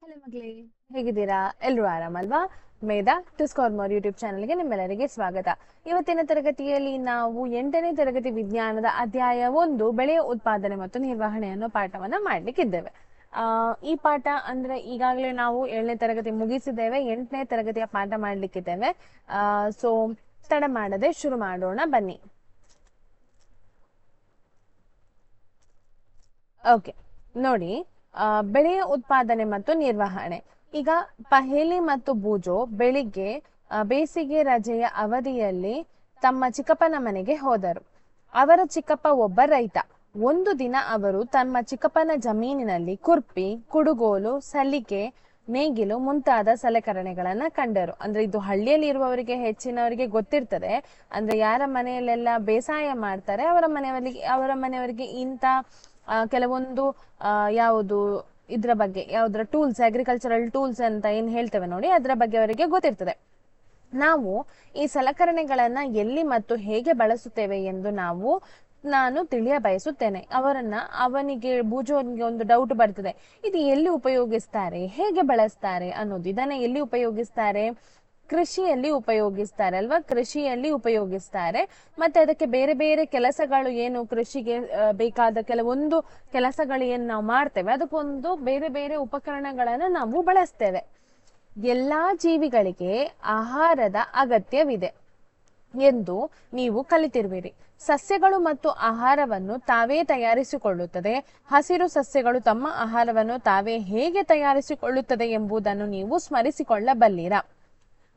Hello ಮಗಳೇ, ಹೇಗಿದ್ದೀರಾ? ಎಲ್ರೂ ಆರಾಮಲ್ವಾ? ಮೇಧಾ ಟು ಸ್ಕೋರ್ ಮೋರ್ ಯೂಟ್ಯೂಬ್ ಚಾನಲ್ಗೆ ನಿಮ್ಮೆಲ್ಲರಿಗೆ ಸ್ವಾಗತ. ಇವತ್ತಿನ ತರಗತಿಯಲ್ಲಿ ನಾವು 8ನೇ ತರಗತಿ ವಿಜ್ಞಾನದ ಅಧ್ಯಾಯ 1 ಬೆಳೆಯ ಉತ್ಪಾದನೆ ಮತ್ತು ನಿರ್ವಹಣೆ ಅನ್ನೋ ಪಾಠವನ್ನ ಮಾಡ್ಲಿಕ್ಕಿದ್ದೇವೆ. ಈ ಪಾಠ ಅಂದ್ರೆ ಈಗಾಗಲೇ ನಾವು 7ನೇ ತರಗತಿ ಮುಗಿಸಿದ್ದೇವೆ, 8ನೇ ತರಗತಿಯ ಪಾಠ ಮಾಡ್ಲಿಕ್ಕಿದ್ದೇವೆ. ಸೊ ತಡ ಮಾಡದೆ ಶುರು ಮಾಡೋಣ ಬನ್ನಿ. ಓಕೆ, ನೋಡಿ, ಬೆಳೆಯ ಉತ್ಪಾದನೆ ಮತ್ತು ನಿರ್ವಹಣೆ. ಈಗ ಪಹೇಲಿ ಮತ್ತು ಬೂಜೋ ಬೆಳಿಗ್ಗೆ ಬೇಸಿಗೆ ರಜೆಯ ಅವಧಿಯಲ್ಲಿ ತಮ್ಮ ಚಿಕ್ಕಪ್ಪನ ಮನೆಗೆ ಹೋದರು. ಅವರ ಚಿಕ್ಕಪ್ಪ ಒಬ್ಬ ರೈತ. ಒಂದು ದಿನ ಅವರು ತಮ್ಮ ಚಿಕ್ಕಪ್ಪನ ಜಮೀನಿನಲ್ಲಿ ಕುರ್ಪಿ, ಕುಡುಗೋಲು, ಸಲಿಕೆ, ನೇಗಿಲು ಮುಂತಾದ ಸಲಕರಣೆಗಳನ್ನ ಕಂಡರು. ಅಂದ್ರೆ ಇದು ಹಳ್ಳಿಯಲ್ಲಿ ಇರುವವರಿಗೆ ಹೆಚ್ಚಿನವರಿಗೆ ಗೊತ್ತಿರ್ತದೆ. ಅಂದ್ರೆ ಯಾರ ಮನೆಯಲ್ಲೆಲ್ಲ ಬೇಸಾಯ ಮಾಡ್ತಾರೆ ಅವರ ಮನೆಯವರಿಗೆ ಇಂಥ ಕೆಲವೊಂದು ಯಾವುದು ಇದ್ರ ಬಗ್ಗೆ ಯಾವ್ದ್ರ ಟೂಲ್ಸ್, ಅಗ್ರಿಕಲ್ಚರಲ್ ಟೂಲ್ಸ್ ಅಂತ ಏನ್ ಹೇಳ್ತೇವೆ ನೋಡಿ, ಅದ್ರ ಬಗ್ಗೆ ಅವರಿಗೆ ಗೊತ್ತಿರ್ತದೆ. ನಾವು ಈ ಸಲಕರಣೆಗಳನ್ನ ಎಲ್ಲಿ ಮತ್ತು ಹೇಗೆ ಬಳಸುತ್ತೇವೆ ಎಂದು ನಾನು ತಿಳಿಯ ಬಯಸುತ್ತೇನೆ. ಅವನಿಗೆ ಬೂಜೋನಿಗೆ ಒಂದು ಡೌಟ್ ಬರ್ತದೆ, ಇದು ಎಲ್ಲಿ ಉಪಯೋಗಿಸ್ತಾರೆ, ಹೇಗೆ ಬಳಸ್ತಾರೆ ಅನ್ನೋದು. ಇದನ್ನ ಎಲ್ಲಿ ಉಪಯೋಗಿಸ್ತಾರೆ? ಕೃಷಿಯಲ್ಲಿ ಉಪಯೋಗಿಸ್ತಾರೆ ಅಲ್ವಾ? ಕೃಷಿಯಲ್ಲಿ ಉಪಯೋಗಿಸ್ತಾರೆ. ಮತ್ತೆ ಅದಕ್ಕೆ ಬೇರೆ ಬೇರೆ ಕೆಲಸಗಳು ಏನು, ಕೃಷಿಗೆ ಬೇಕಾದ ಕೆಲವೊಂದು ಕೆಲಸಗಳು ಏನು ನಾವು ಮಾಡ್ತೇವೆ, ಅದಕ್ಕೊಂದು ಬೇರೆ ಬೇರೆ ಉಪಕರಣಗಳನ್ನ ನಾವು ಬಳಸ್ತೇವೆ. ಎಲ್ಲಾ ಜೀವಿಗಳಿಗೆ ಆಹಾರದ ಅಗತ್ಯವಿದೆ ಎಂದು ನೀವು ಕಲಿತಿರುವಿರಿ. ಸಸ್ಯಗಳು ಮತ್ತು ಆಹಾರವನ್ನು ತಾವೇ ತಯಾರಿಸಿಕೊಳ್ಳುತ್ತದೆ. ಹಸಿರು ಸಸ್ಯಗಳು ತಮ್ಮ ಆಹಾರವನ್ನು ತಾವೇ ಹೇಗೆ ತಯಾರಿಸಿಕೊಳ್ಳುತ್ತದೆ ಎಂಬುದನ್ನು ನೀವು ಸ್ಮರಿಸಿಕೊಳ್ಳಬಲ್ಲಿರಾ?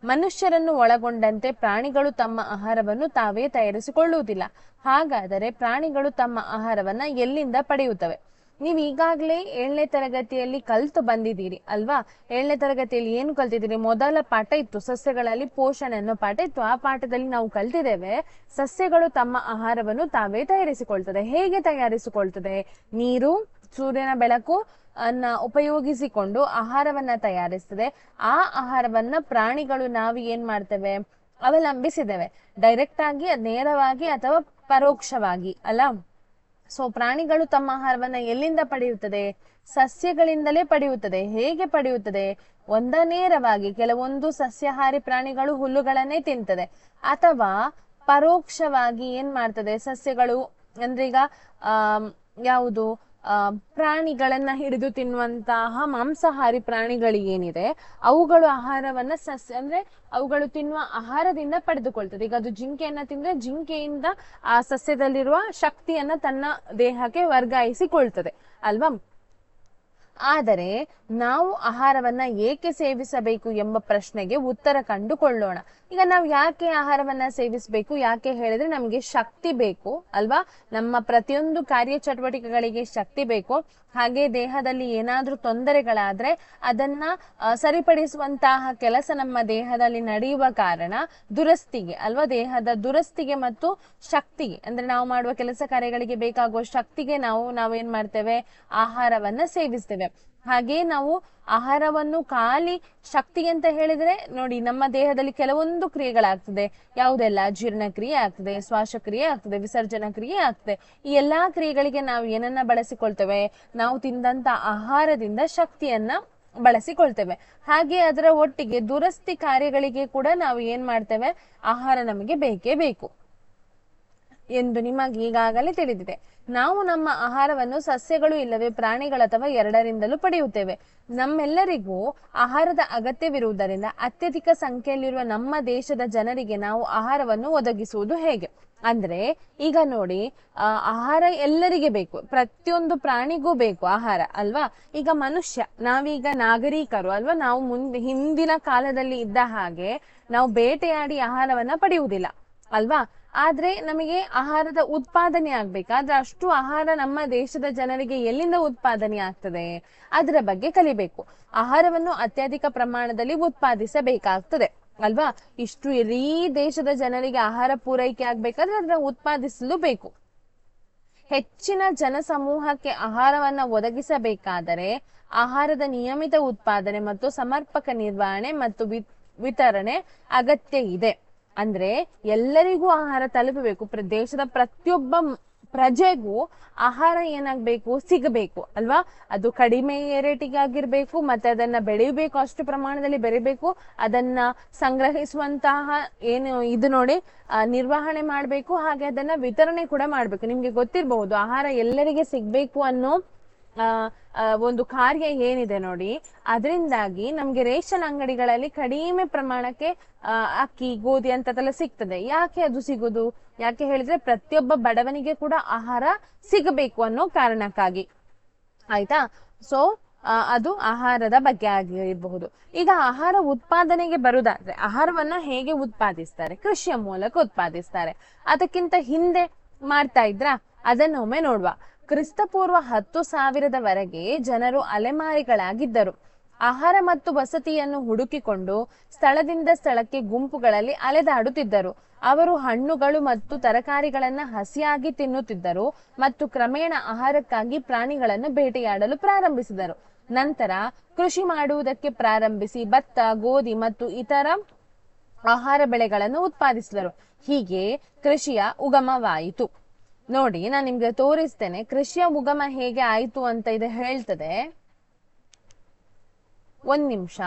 ಮನುಷ್ಯರನ್ನು ಒಳಗೊಂಡಂತೆ ಪ್ರಾಣಿಗಳು ತಮ್ಮ ಆಹಾರವನ್ನು ತಾವೇ ತಯಾರಿಸಿಕೊಳ್ಳುವುದಿಲ್ಲ. ಹಾಗಾದರೆ ಪ್ರಾಣಿಗಳು ತಮ್ಮ ಆಹಾರವನ್ನ ಎಲ್ಲಿಂದ ಪಡೆಯುತ್ತವೆ? ನೀವು ಈಗಾಗಲೇ 7ನೇ ತರಗತಿಯಲ್ಲಿ ಕಲ್ತು ಬಂದಿದ್ದೀರಿ ಅಲ್ವಾ? 7ನೇ ತರಗತಿಯಲ್ಲಿ ಏನು ಕಲ್ತಿದ್ದೀರಿ? ಮೊದಲ ಪಾಠ ಇತ್ತು, ಸಸ್ಯಗಳಲ್ಲಿ ಪೋಷಣೆ ಅನ್ನೋ ಪಾಠ ಇತ್ತು. ಆ ಪಾಠದಲ್ಲಿ ನಾವು ಕಲ್ತಿದ್ದೇವೆ, ಸಸ್ಯಗಳು ತಮ್ಮ ಆಹಾರವನ್ನು ತಾವೇ ತಯಾರಿಸಿಕೊಳ್ತದೆ. ಹೇಗೆ ತಯಾರಿಸಿಕೊಳ್ತದೆ? ನೀರು, ಸೂರ್ಯನ ಬೆಳಕು ಅನ್ನ ಉಪಯೋಗಿಸಿಕೊಂಡು ಆಹಾರವನ್ನ ತಯಾರಿಸ್ತದೆ. ಆ ಆಹಾರವನ್ನ ಪ್ರಾಣಿಗಳು ನಾವು ಏನ್ ಮಾಡ್ತೇವೆ? ಅವಲಂಬಿಸಿದ್ದೇವೆ. ಡೈರೆಕ್ಟ್ ಆಗಿ, ನೇರವಾಗಿ ಅಥವಾ ಪರೋಕ್ಷವಾಗಿ ಅಲ್ಲ. ಸೊ ಪ್ರಾಣಿಗಳು ತಮ್ಮ ಆಹಾರವನ್ನ ಎಲ್ಲಿಂದ ಪಡೆಯುತ್ತದೆ? ಸಸ್ಯಗಳಿಂದಲೇ ಪಡೆಯುತ್ತದೆ. ಹೇಗೆ ಪಡೆಯುತ್ತದೆ? ನೇರವಾಗಿ ಕೆಲವೊಂದು ಸಸ್ಯಾಹಾರಿ ಪ್ರಾಣಿಗಳು ಹುಲ್ಲುಗಳನ್ನೇ ತಿಂತದೆ, ಅಥವಾ ಪರೋಕ್ಷವಾಗಿ ಏನ್ ಮಾಡ್ತದೆ? ಸಸ್ಯಗಳು ಅಂದ್ರೆ ಈಗ ಯಾವುದು ಪ್ರಾಣಿಗಳನ್ನ ಹಿಡಿದು ತಿನ್ನುವಂತಹ ಮಾಂಸಾಹಾರಿ ಪ್ರಾಣಿಗಳು ಏನಿದೆ, ಅವುಗಳು ಆಹಾರವನ್ನ ಅಂದ್ರೆ ಅವುಗಳು ತಿನ್ನುವ ಆಹಾರದಿಂದ ಪಡೆದುಕೊಳ್ತದೆ. ಈಗ ಅದು ಜಿಂಕೆಯನ್ನ ತಿಂದ್ರೆ ಜಿಂಕೆಯಿಂದ ಆ ಸಸ್ಯದಲ್ಲಿರುವ ಶಕ್ತಿಯನ್ನ ತನ್ನ ದೇಹಕ್ಕೆ ವರ್ಗಾಯಿಸಿಕೊಳ್ತದೆ ಅಲ್ವಾ? ಆದರೆ ನಾವು ಆಹಾರವನ್ನ ಏಕೆ ಸೇವಿಸಬೇಕು ಎಂಬ ಪ್ರಶ್ನೆಗೆ ಉತ್ತರ ಕಂಡುಕೊಳ್ಳೋಣ. ಈಗ ನಾವು ಯಾಕೆ ಆಹಾರವನ್ನ ಸೇವಿಸಬೇಕು? ಯಾಕೆ ಹೇಳಿದ್ರೆ ನಮಗೆ ಶಕ್ತಿ ಬೇಕು ಅಲ್ವಾ? ನಮ್ಮ ಪ್ರತಿಯೊಂದು ಕಾರ್ಯಚಟುವಟಿಕೆಗಳಿಗೆ ಶಕ್ತಿ ಬೇಕು. ಹಾಗೆ ದೇಹದಲ್ಲಿ ಏನಾದ್ರೂ ತೊಂದರೆಗಳಾದ್ರೆ ಅದನ್ನ ಸರಿಪಡಿಸುವಂತಹ ಕೆಲಸ ನಮ್ಮ ದೇಹದಲ್ಲಿ ನಡೆಯುವ ಕಾರಣ ದುರಸ್ತಿಗೆ ಅಲ್ವಾ? ದೇಹದ ದುರಸ್ತಿಗೆ ಮತ್ತು ಶಕ್ತಿಗೆ, ಅಂದ್ರೆ ನಾವು ಮಾಡುವ ಕೆಲಸ ಕಾರ್ಯಗಳಿಗೆ ಬೇಕಾಗುವ ಶಕ್ತಿಗೆ ನಾವೇನ್ ಮಾಡ್ತೇವೆ? ಆಹಾರವನ್ನ ಸೇವಿಸ್ತೇವೆ. ಹಾಗೆ ನಾವು ಆಹಾರವನ್ನು ಖಾಲಿ ಶಕ್ತಿ ಅಂತ ಹೇಳಿದ್ರೆ ನೋಡಿ, ನಮ್ಮ ದೇಹದಲ್ಲಿ ಕೆಲವೊಂದು ಕ್ರಿಯೆಗಳಾಗ್ತದೆ. ಯಾವುದೆಲ್ಲ? ಜೀರ್ಣಕ್ರಿಯೆ ಆಗ್ತದೆ, ಶ್ವಾಸಕ್ರಿಯೆ ಆಗ್ತದೆ, ವಿಸರ್ಜನಾ ಕ್ರಿಯೆ ಆಗ್ತದೆ. ಈ ಎಲ್ಲಾ ಕ್ರಿಯೆಗಳಿಗೆ ನಾವು ಏನನ್ನ ಬಳಸಿಕೊಳ್ತೇವೆ? ನಾವು ತಿಂದಂತ ಆಹಾರದಿಂದ ಶಕ್ತಿಯನ್ನ ಬಳಸಿಕೊಳ್ತೇವೆ. ಹಾಗೆ ಅದರ ಒಟ್ಟಿಗೆ ದುರಸ್ತಿ ಕಾರ್ಯಗಳಿಗೆ ಕೂಡ ನಾವು ಏನ್ ಮಾಡ್ತೇವೆ? ಆಹಾರ ನಮಗೆ ಬೇಕೇ ಬೇಕು ಎಂದು ನಿಮಗೆ ಈಗಾಗಲೇ ತಿಳಿದಿದೆ. ನಾವು ನಮ್ಮ ಆಹಾರವನ್ನು ಸಸ್ಯಗಳು ಇಲ್ಲವೇ ಪ್ರಾಣಿಗಳು ಅಥವಾ ಎರಡರಿಂದಲೂ ಪಡೆಯುತ್ತೇವೆ. ನಮ್ಮೆಲ್ಲರಿಗೂ ಆಹಾರದ ಅಗತ್ಯವಿರುವುದರಿಂದ ಅತ್ಯಧಿಕ ಸಂಖ್ಯೆಯಲ್ಲಿರುವ ನಮ್ಮ ದೇಶದ ಜನರಿಗೆ ನಾವು ಆಹಾರವನ್ನು ಒದಗಿಸುವುದು ಹೇಗೆ? ಅಂದ್ರೆ ಈಗ ನೋಡಿ, ಆಹಾರ ಎಲ್ಲರಿಗೆ ಬೇಕು, ಪ್ರತಿಯೊಂದು ಪ್ರಾಣಿಗೂ ಬೇಕು ಆಹಾರ ಅಲ್ವಾ? ಈಗ ನಾವೀಗ ನಾಗರಿಕರು ಅಲ್ವಾ? ನಾವು ಹಿಂದಿನ ಕಾಲದಲ್ಲಿ ಇದ್ದ ಹಾಗೆ ನಾವು ಬೇಟೆಯಾಡಿ ಆಹಾರವನ್ನ ಪಡೆಯುವುದಿಲ್ಲ ಅಲ್ವಾ? ಆದ್ರೆ ನಮಗೆ ಆಹಾರದ ಉತ್ಪಾದನೆ ಆಗ್ಬೇಕಾದ್ರೆ ಅಷ್ಟು ಆಹಾರ ನಮ್ಮ ದೇಶದ ಜನರಿಗೆ ಎಲ್ಲಿಂದ ಉತ್ಪಾದನೆ ಆಗ್ತದೆ? ಅದರ ಬಗ್ಗೆ ಕಲಿಬೇಕು. ಆಹಾರವನ್ನು ಅತ್ಯಧಿಕ ಪ್ರಮಾಣದಲ್ಲಿ ಉತ್ಪಾದಿಸಬೇಕಾಗ್ತದೆ ಅಲ್ವಾ? ಇಷ್ಟು ಇಡೀ ದೇಶದ ಜನರಿಗೆ ಆಹಾರ ಪೂರೈಕೆ ಆಗ್ಬೇಕಾದ್ರೆ ಅದನ್ನ ಉತ್ಪಾದಿಸಲು ಬೇಕು. ಹೆಚ್ಚಿನ ಜನಸಮೂಹಕ್ಕೆ ಆಹಾರವನ್ನ ಒದಗಿಸಬೇಕಾದರೆ ಆಹಾರದ ನಿಯಮಿತ ಉತ್ಪಾದನೆ ಮತ್ತು ಸಮರ್ಪಕ ನಿರ್ವಹಣೆ ಮತ್ತು ವಿತರಣೆ ಅಗತ್ಯ ಇದೆ. ಅಂದ್ರೆ ಎಲ್ಲರಿಗೂ ಆಹಾರ ತಲುಪಬೇಕು. ದೇಶದ ಪ್ರತಿಯೊಬ್ಬ ಪ್ರಜೆಗೂ ಆಹಾರ ಏನಾಗ್ಬೇಕು, ಸಿಗಬೇಕು ಅಲ್ವಾ. ಅದು ಕಡಿಮೆ ರೇಟಿಗೆ ಆಗಿರ್ಬೇಕು, ಮತ್ತೆ ಅದನ್ನ ಬೆಳೆಯಬೇಕು, ಅಷ್ಟು ಪ್ರಮಾಣದಲ್ಲಿ ಬೆಳಿಬೇಕು, ಅದನ್ನ ಸಂಗ್ರಹಿಸುವಂತಹ ಏನು ಇದು ನೋಡಿ ನಿರ್ವಹಣೆ ಮಾಡ್ಬೇಕು, ಹಾಗೆ ಅದನ್ನ ವಿತರಣೆ ಕೂಡ ಮಾಡ್ಬೇಕು. ನಿಮ್ಗೆ ಗೊತ್ತಿರಬಹುದು ಆಹಾರ ಎಲ್ಲರಿಗೆ ಸಿಗ್ಬೇಕು ಅನ್ನೋ ಒಂದು ಕಾರ್ಯ ಏನಿದೆ ನೋಡಿ. ಅದರಿಂದಾಗಿ ನಮ್ಗೆ ರೇಷನ್ ಅಂಗಡಿಗಳಲ್ಲಿ ಕಡಿಮೆ ಪ್ರಮಾಣಕ್ಕೆ ಅಕ್ಕಿ, ಗೋಧಿ ಅಂತದೆಲ್ಲ ಸಿಗ್ತದೆ. ಯಾಕೆ ಅದು ಸಿಗುದು? ಯಾಕೆ ಹೇಳಿದ್ರೆ ಪ್ರತಿಯೊಬ್ಬ ಬಡವನಿಗೆ ಕೂಡ ಆಹಾರ ಸಿಗಬೇಕು ಅನ್ನೋ ಕಾರಣಕ್ಕಾಗಿ. ಆಯ್ತಾ? ಸೊ ಅದು ಆಹಾರದ ಬಗ್ಗೆ ಆಗಿರಬಹುದು. ಈಗ ಆಹಾರ ಉತ್ಪಾದನೆಗೆ ಬರುದಾದ್ರೆ ಆಹಾರವನ್ನ ಹೇಗೆ ಉತ್ಪಾದಿಸ್ತಾರೆ? ಕೃಷಿಯ ಮೂಲಕ ಉತ್ಪಾದಿಸ್ತಾರೆ. ಅದಕ್ಕಿಂತ ಹಿಂದೆ ಮಾಡ್ತಾ ಇದ್ರ ಅದನ್ನೊಮ್ಮೆ ನೋಡುವ. ಕ್ರಿಸ್ತಪೂರ್ವ 10,000 ಜನರು ಅಲೆಮಾರಿಗಳಾಗಿದ್ದರು. ಆಹಾರ ಮತ್ತು ವಸತಿಯನ್ನು ಹುಡುಕಿಕೊಂಡು ಸ್ಥಳದಿಂದ ಸ್ಥಳಕ್ಕೆ ಗುಂಪುಗಳಲ್ಲಿ ಅಲೆದಾಡುತ್ತಿದ್ದರು. ಅವರು ಹಣ್ಣುಗಳು ಮತ್ತು ತರಕಾರಿಗಳನ್ನ ಹಸಿಯಾಗಿ ತಿನ್ನುತ್ತಿದ್ದರು ಮತ್ತು ಕ್ರಮೇಣ ಆಹಾರಕ್ಕಾಗಿ ಪ್ರಾಣಿಗಳನ್ನು ಬೇಟೆಯಾಡಲು ಪ್ರಾರಂಭಿಸಿದರು. ನಂತರ ಕೃಷಿ ಮಾಡುವುದಕ್ಕೆ ಪ್ರಾರಂಭಿಸಿ ಭತ್ತ, ಗೋಧಿ ಮತ್ತು ಇತರ ಆಹಾರ ಬೆಳೆಗಳನ್ನು ಉತ್ಪಾದಿಸಿದರು. ಹೀಗೆ ಕೃಷಿಯ ಉಗಮವಾಯಿತು. ನೋಡಿ, ನಾನು ನಿಮ್ಗೆ ತೋರಿಸ್ತೇನೆ ಕೃಷಿಯ ಉಗಮ ಹೇಗೆ ಆಯ್ತು ಅಂತ ಇದು ಹೇಳ್ತದೆ. ಒಂದ್ ನಿಮಿಷ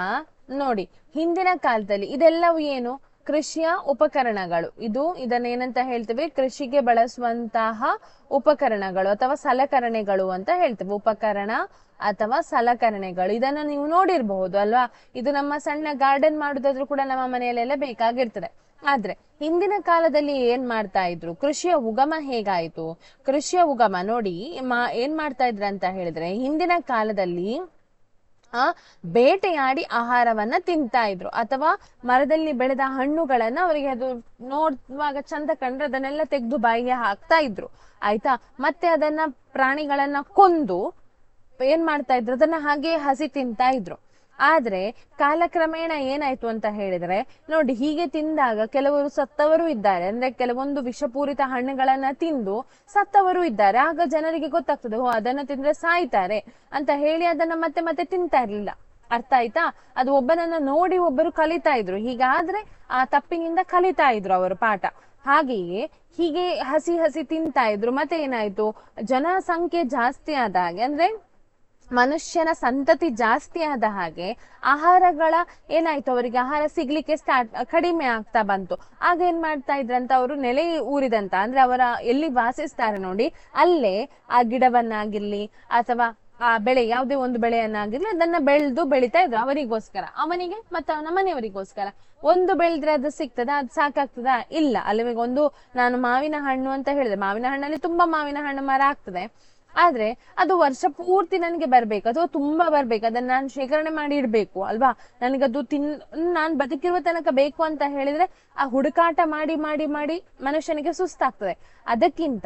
ನೋಡಿ. ಹಿಂದಿನ ಕಾಲದಲ್ಲಿ ಇದೆಲ್ಲವೂ ಏನು? ಕೃಷಿಯ ಉಪಕರಣಗಳು. ಇದನ್ನೇನಂತ ಹೇಳ್ತೇವೆ? ಕೃಷಿಗೆ ಬಳಸುವಂತಹ ಉಪಕರಣಗಳು ಅಥವಾ ಸಲಕರಣೆಗಳು ಅಂತ ಹೇಳ್ತೇವೆ. ಉಪಕರಣ ಅಥವಾ ಸಲಕರಣೆಗಳು, ಇದನ್ನ ನೀವು ನೋಡಿರ್ಬಹುದು ಅಲ್ವಾ. ಇದು ನಮ್ಮ ಸಣ್ಣ ಗಾರ್ಡನ್ ಮಾಡುದಾದ್ರೂ ಕೂಡ ನಮ್ಮ ಮನೆಯಲ್ಲೆಲ್ಲ ಬೇಕಾಗಿರ್ತದೆ. ಆದ್ರೆ ಹಿಂದಿನ ಕಾಲದಲ್ಲಿ ಏನ್ ಮಾಡ್ತಾ ಇದ್ರು? ಕೃಷಿಯ ಉಗಮ ಹೇಗಾಯ್ತು? ಕೃಷಿಯ ಉಗಮ ನೋಡಿ ಏನ್ ಮಾಡ್ತಾ ಇದ್ರ ಅಂತ ಹೇಳಿದ್ರೆ, ಹಿಂದಿನ ಕಾಲದಲ್ಲಿ ಬೇಟೆಯಾಡಿ ಆಹಾರವನ್ನ ತಿಂತಾ ಇದ್ರು, ಅಥವಾ ಮರದಲ್ಲಿ ಬೆಳೆದ ಹಣ್ಣುಗಳನ್ನ ಅವರಿಗೆ ಅದು ನೋಡುವಾಗ ಚಂದ ಕಂಡ್ರೆ ಅದನ್ನೆಲ್ಲ ತೆಗೆದು ಬಾಯಿಗೆ ಹಾಕ್ತಾ ಇದ್ರು. ಆಯ್ತಾ? ಮತ್ತೆ ಅದನ್ನ ಪ್ರಾಣಿಗಳನ್ನ ಕೊಂದು ಏನ್ ಮಾಡ್ತಾ ಇದ್ರು? ಅದನ್ನ ಹಾಗೆ ಹಸಿ ತಿಂತಾ ಇದ್ರು. ಆದ್ರೆ ಕಾಲಕ್ರಮೇಣ ಏನಾಯ್ತು ಅಂತ ಹೇಳಿದ್ರೆ ನೋಡಿ, ಹೀಗೆ ತಿಂದಾಗ ಕೆಲವರು ಸತ್ತವರು ಇದ್ದಾರೆ. ಅಂದ್ರೆ ಕೆಲವೊಂದು ವಿಷಪೂರಿತ ಹಣ್ಣುಗಳನ್ನ ತಿಂದು ಸತ್ತವರು ಇದ್ದಾರೆ. ಆಗ ಜನರಿಗೆ ಗೊತ್ತಾಗ್ತದೆ, ಓ ಅದನ್ನ ತಿಂದ್ರೆ ಸಾಯ್ತಾರೆ ಅಂತ ಹೇಳಿ ಅದನ್ನ ಮತ್ತೆ ಮತ್ತೆ ತಿಂತಾ ಇರ್ಲಿಲ್ಲ. ಅರ್ಥ ಆಯ್ತಾ? ಅದು ಒಬ್ಬನನ್ನ ನೋಡಿ ಒಬ್ಬರು ಕಲಿತಾ ಇದ್ರು. ಹೀಗಾದ್ರೆ ಆ ತಪ್ಪಿನಿಂದ ಕಲಿತಾ ಇದ್ರು ಅವರು ಪಾಠ. ಹಾಗೆಯೇ ಹೀಗೆ ಹಸಿ ಹಸಿ ತಿಂತಾ ಇದ್ರು. ಮತ್ತೆ ಏನಾಯ್ತು? ಜನಸಂಖ್ಯೆ ಜಾಸ್ತಿ ಆದ ಹಾಗೆ, ಅಂದ್ರೆ ಮನುಷ್ಯನ ಸಂತತಿ ಜಾಸ್ತಿ ಆದ ಹಾಗೆ ಆಹಾರಗಳ ಏನಾಯ್ತು, ಅವರಿಗೆ ಆಹಾರ ಸಿಗ್ಲಿಕ್ಕೆ ಕಡಿಮೆ ಆಗ್ತಾ ಬಂತು. ಆಗ ಏನ್ ಮಾಡ್ತಾ ಇದ್ರಂತ, ಅವರು ನೆಲೆ ಊರಿದಂತ, ಅಂದ್ರೆ ಅವರ ಎಲ್ಲಿ ವಾಸಿಸ್ತಾರೆ ನೋಡಿ ಅಲ್ಲೇ ಆ ಗಿಡವನ್ನಾಗಿರ್ಲಿ ಅಥವಾ ಆ ಬೆಳೆ, ಯಾವುದೇ ಒಂದು ಬೆಳೆಯನ್ನಾಗಿರ್ಲಿ ಅದನ್ನ ಬೆಳಿತಾ ಇದ್ರು ಅವರಿಗೋಸ್ಕರ, ಅವನಿಗೆ ಮತ್ತೆ ಅವನ ಮನೆಯವರಿಗೋಸ್ಕರ. ಒಂದು ಬೆಳೆದ್ರೆ ಅದು ಸಿಗ್ತದ? ಅದು ಸಾಕಾಗ್ತದ? ಇಲ್ಲ. ಅಲ್ಲಿಗೆ ಒಂದು ನಾನು ಮಾವಿನ ಹಣ್ಣು ಅಂತ ಹೇಳಿದೆ, ಮಾವಿನ ಹಣ್ಣಲ್ಲಿ ತುಂಬಾ ಮಾವಿನ ಹಣ್ಣು ಮರ ಆಗ್ತದೆ. ಆದ್ರೆ ಅದು ವರ್ಷ ಪೂರ್ತಿ ನನಗೆ ಬರ್ಬೇಕು ಅಥವಾ ತುಂಬಾ ಬರ್ಬೇಕು, ಅದನ್ನ ನಾನು ಶೇಖರಣೆ ಮಾಡಿ ಇಡ್ಬೇಕು ಅಲ್ವಾ. ನನಗದು ನಾನ್ ಬದುಕಿರುವ ತನಕ ಬೇಕು ಅಂತ ಹೇಳಿದ್ರೆ ಆ ಹುಡುಕಾಟ ಮಾಡಿ ಮಾಡಿ ಮಾಡಿ ಮನುಷ್ಯನಿಗೆ ಸುಸ್ತಾಗ್ತದೆ. ಅದಕ್ಕಿಂತ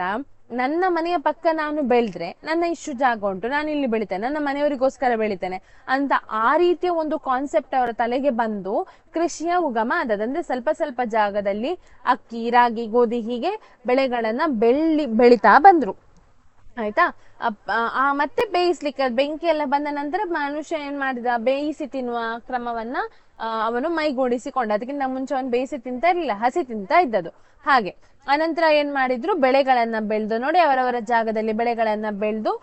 ನನ್ನ ಮನೆಯ ಪಕ್ಕ ನಾನು ಬೆಳೆದ್ರೆ, ನನ್ನ ಇಷ್ಟು ಜಾಗ ಉಂಟು, ನಾನು ಇಲ್ಲಿ ಬೆಳಿತೇನೆ, ನನ್ನ ಮನೆಯವರಿಗೋಸ್ಕರ ಬೆಳಿತೇನೆ ಅಂತ ಆ ರೀತಿಯ ಒಂದು ಕಾನ್ಸೆಪ್ಟ್ ಅವರ ತಲೆಗೆ ಬಂದು ಕೃಷಿಯ ಉಗಮ ಆದದಂದ್ರೆ ಸ್ವಲ್ಪ ಸ್ವಲ್ಪ ಜಾಗದಲ್ಲಿ ಅಕ್ಕಿ, ರಾಗಿ, ಗೋಧಿ ಹೀಗೆ ಬೆಳೆಗಳನ್ನ ಬೆಳಿತಾ ಬಂದ್ರು. ಆಯ್ತಾ? ಮತ್ತೆ ಬೇಯಿಸ್ಲಿಕ್ಕೆ ಬೆಂಕಿ ಎಲ್ಲ ಬಂದ ನಂತರ ಮನುಷ್ಯ ಏನ್ ಮಾಡಿದ? ಬೇಯಿಸಿ ತಿನ್ನುವ ಕ್ರಮವನ್ನ ಅವನು ಮೈಗೂಡಿಸಿಕೊಂಡ. ಅದಕ್ಕಿಂತ ಮುಂಚೆ ಅವನು ಬೇಯಿಸಿ ತಿಂತಾ ಇರ್ಲಿಲ್ಲ, ಹಸಿ ತಿಂತಾ ಇದ್ದದು. ಹಾಗೆ ಅನಂತರ ಏನ್ ಮಾಡಿದ್ರು? ಬೆಳೆಗಳನ್ನ ಬೆಳೆದು ನೋಡಿ, ಅವರವರ ಜಾಗದಲ್ಲಿ ಬೆಳೆಗಳನ್ನ ಬೆಳೆದು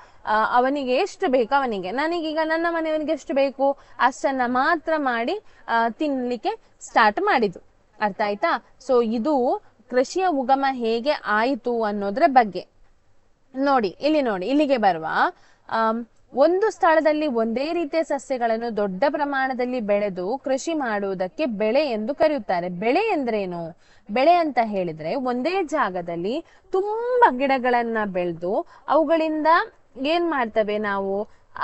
ಅವನಿಗೆ ಎಷ್ಟು ಬೇಕು ಅವನಿಗೆ, ನನಗೀಗ ನನ್ನ ಮನೆಯವನಿಗೆ ಎಷ್ಟು ಬೇಕು ಅಷ್ಟನ್ನ ಮಾತ್ರ ಮಾಡಿ ತಿನ್ಲಿಕ್ಕೆ ಸ್ಟಾರ್ಟ್ ಮಾಡಿದ್ರು. ಅರ್ಥ ಆಯ್ತಾ? ಸೊ ಇದು ಕೃಷಿಯ ಉಗಮ ಹೇಗೆ ಆಯಿತು ಅನ್ನೋದ್ರ ಬಗ್ಗೆ ನೋಡಿ. ಇಲ್ಲಿಗೆ ಬರುವ ಒಂದು ಸ್ಥಳದಲ್ಲಿ ಒಂದೇ ರೀತಿಯ ಸಸ್ಯಗಳನ್ನು ದೊಡ್ಡ ಪ್ರಮಾಣದಲ್ಲಿ ಬೆಳೆದು ಕೃಷಿ ಮಾಡುವುದಕ್ಕೆ ಬೆಳೆ ಎಂದು ಕರೆಯುತ್ತಾರೆ. ಬೆಳೆ ಎಂದ್ರೇನು? ಬೆಳೆ ಅಂತ ಹೇಳಿದ್ರೆ ಒಂದೇ ಜಾಗದಲ್ಲಿ ತುಂಬಾ ಗಿಡಗಳನ್ನ ಬೆಳೆದು ಅವುಗಳಿಂದ ಏನ್ ಮಾಡ್ತೇವೆ ನಾವು?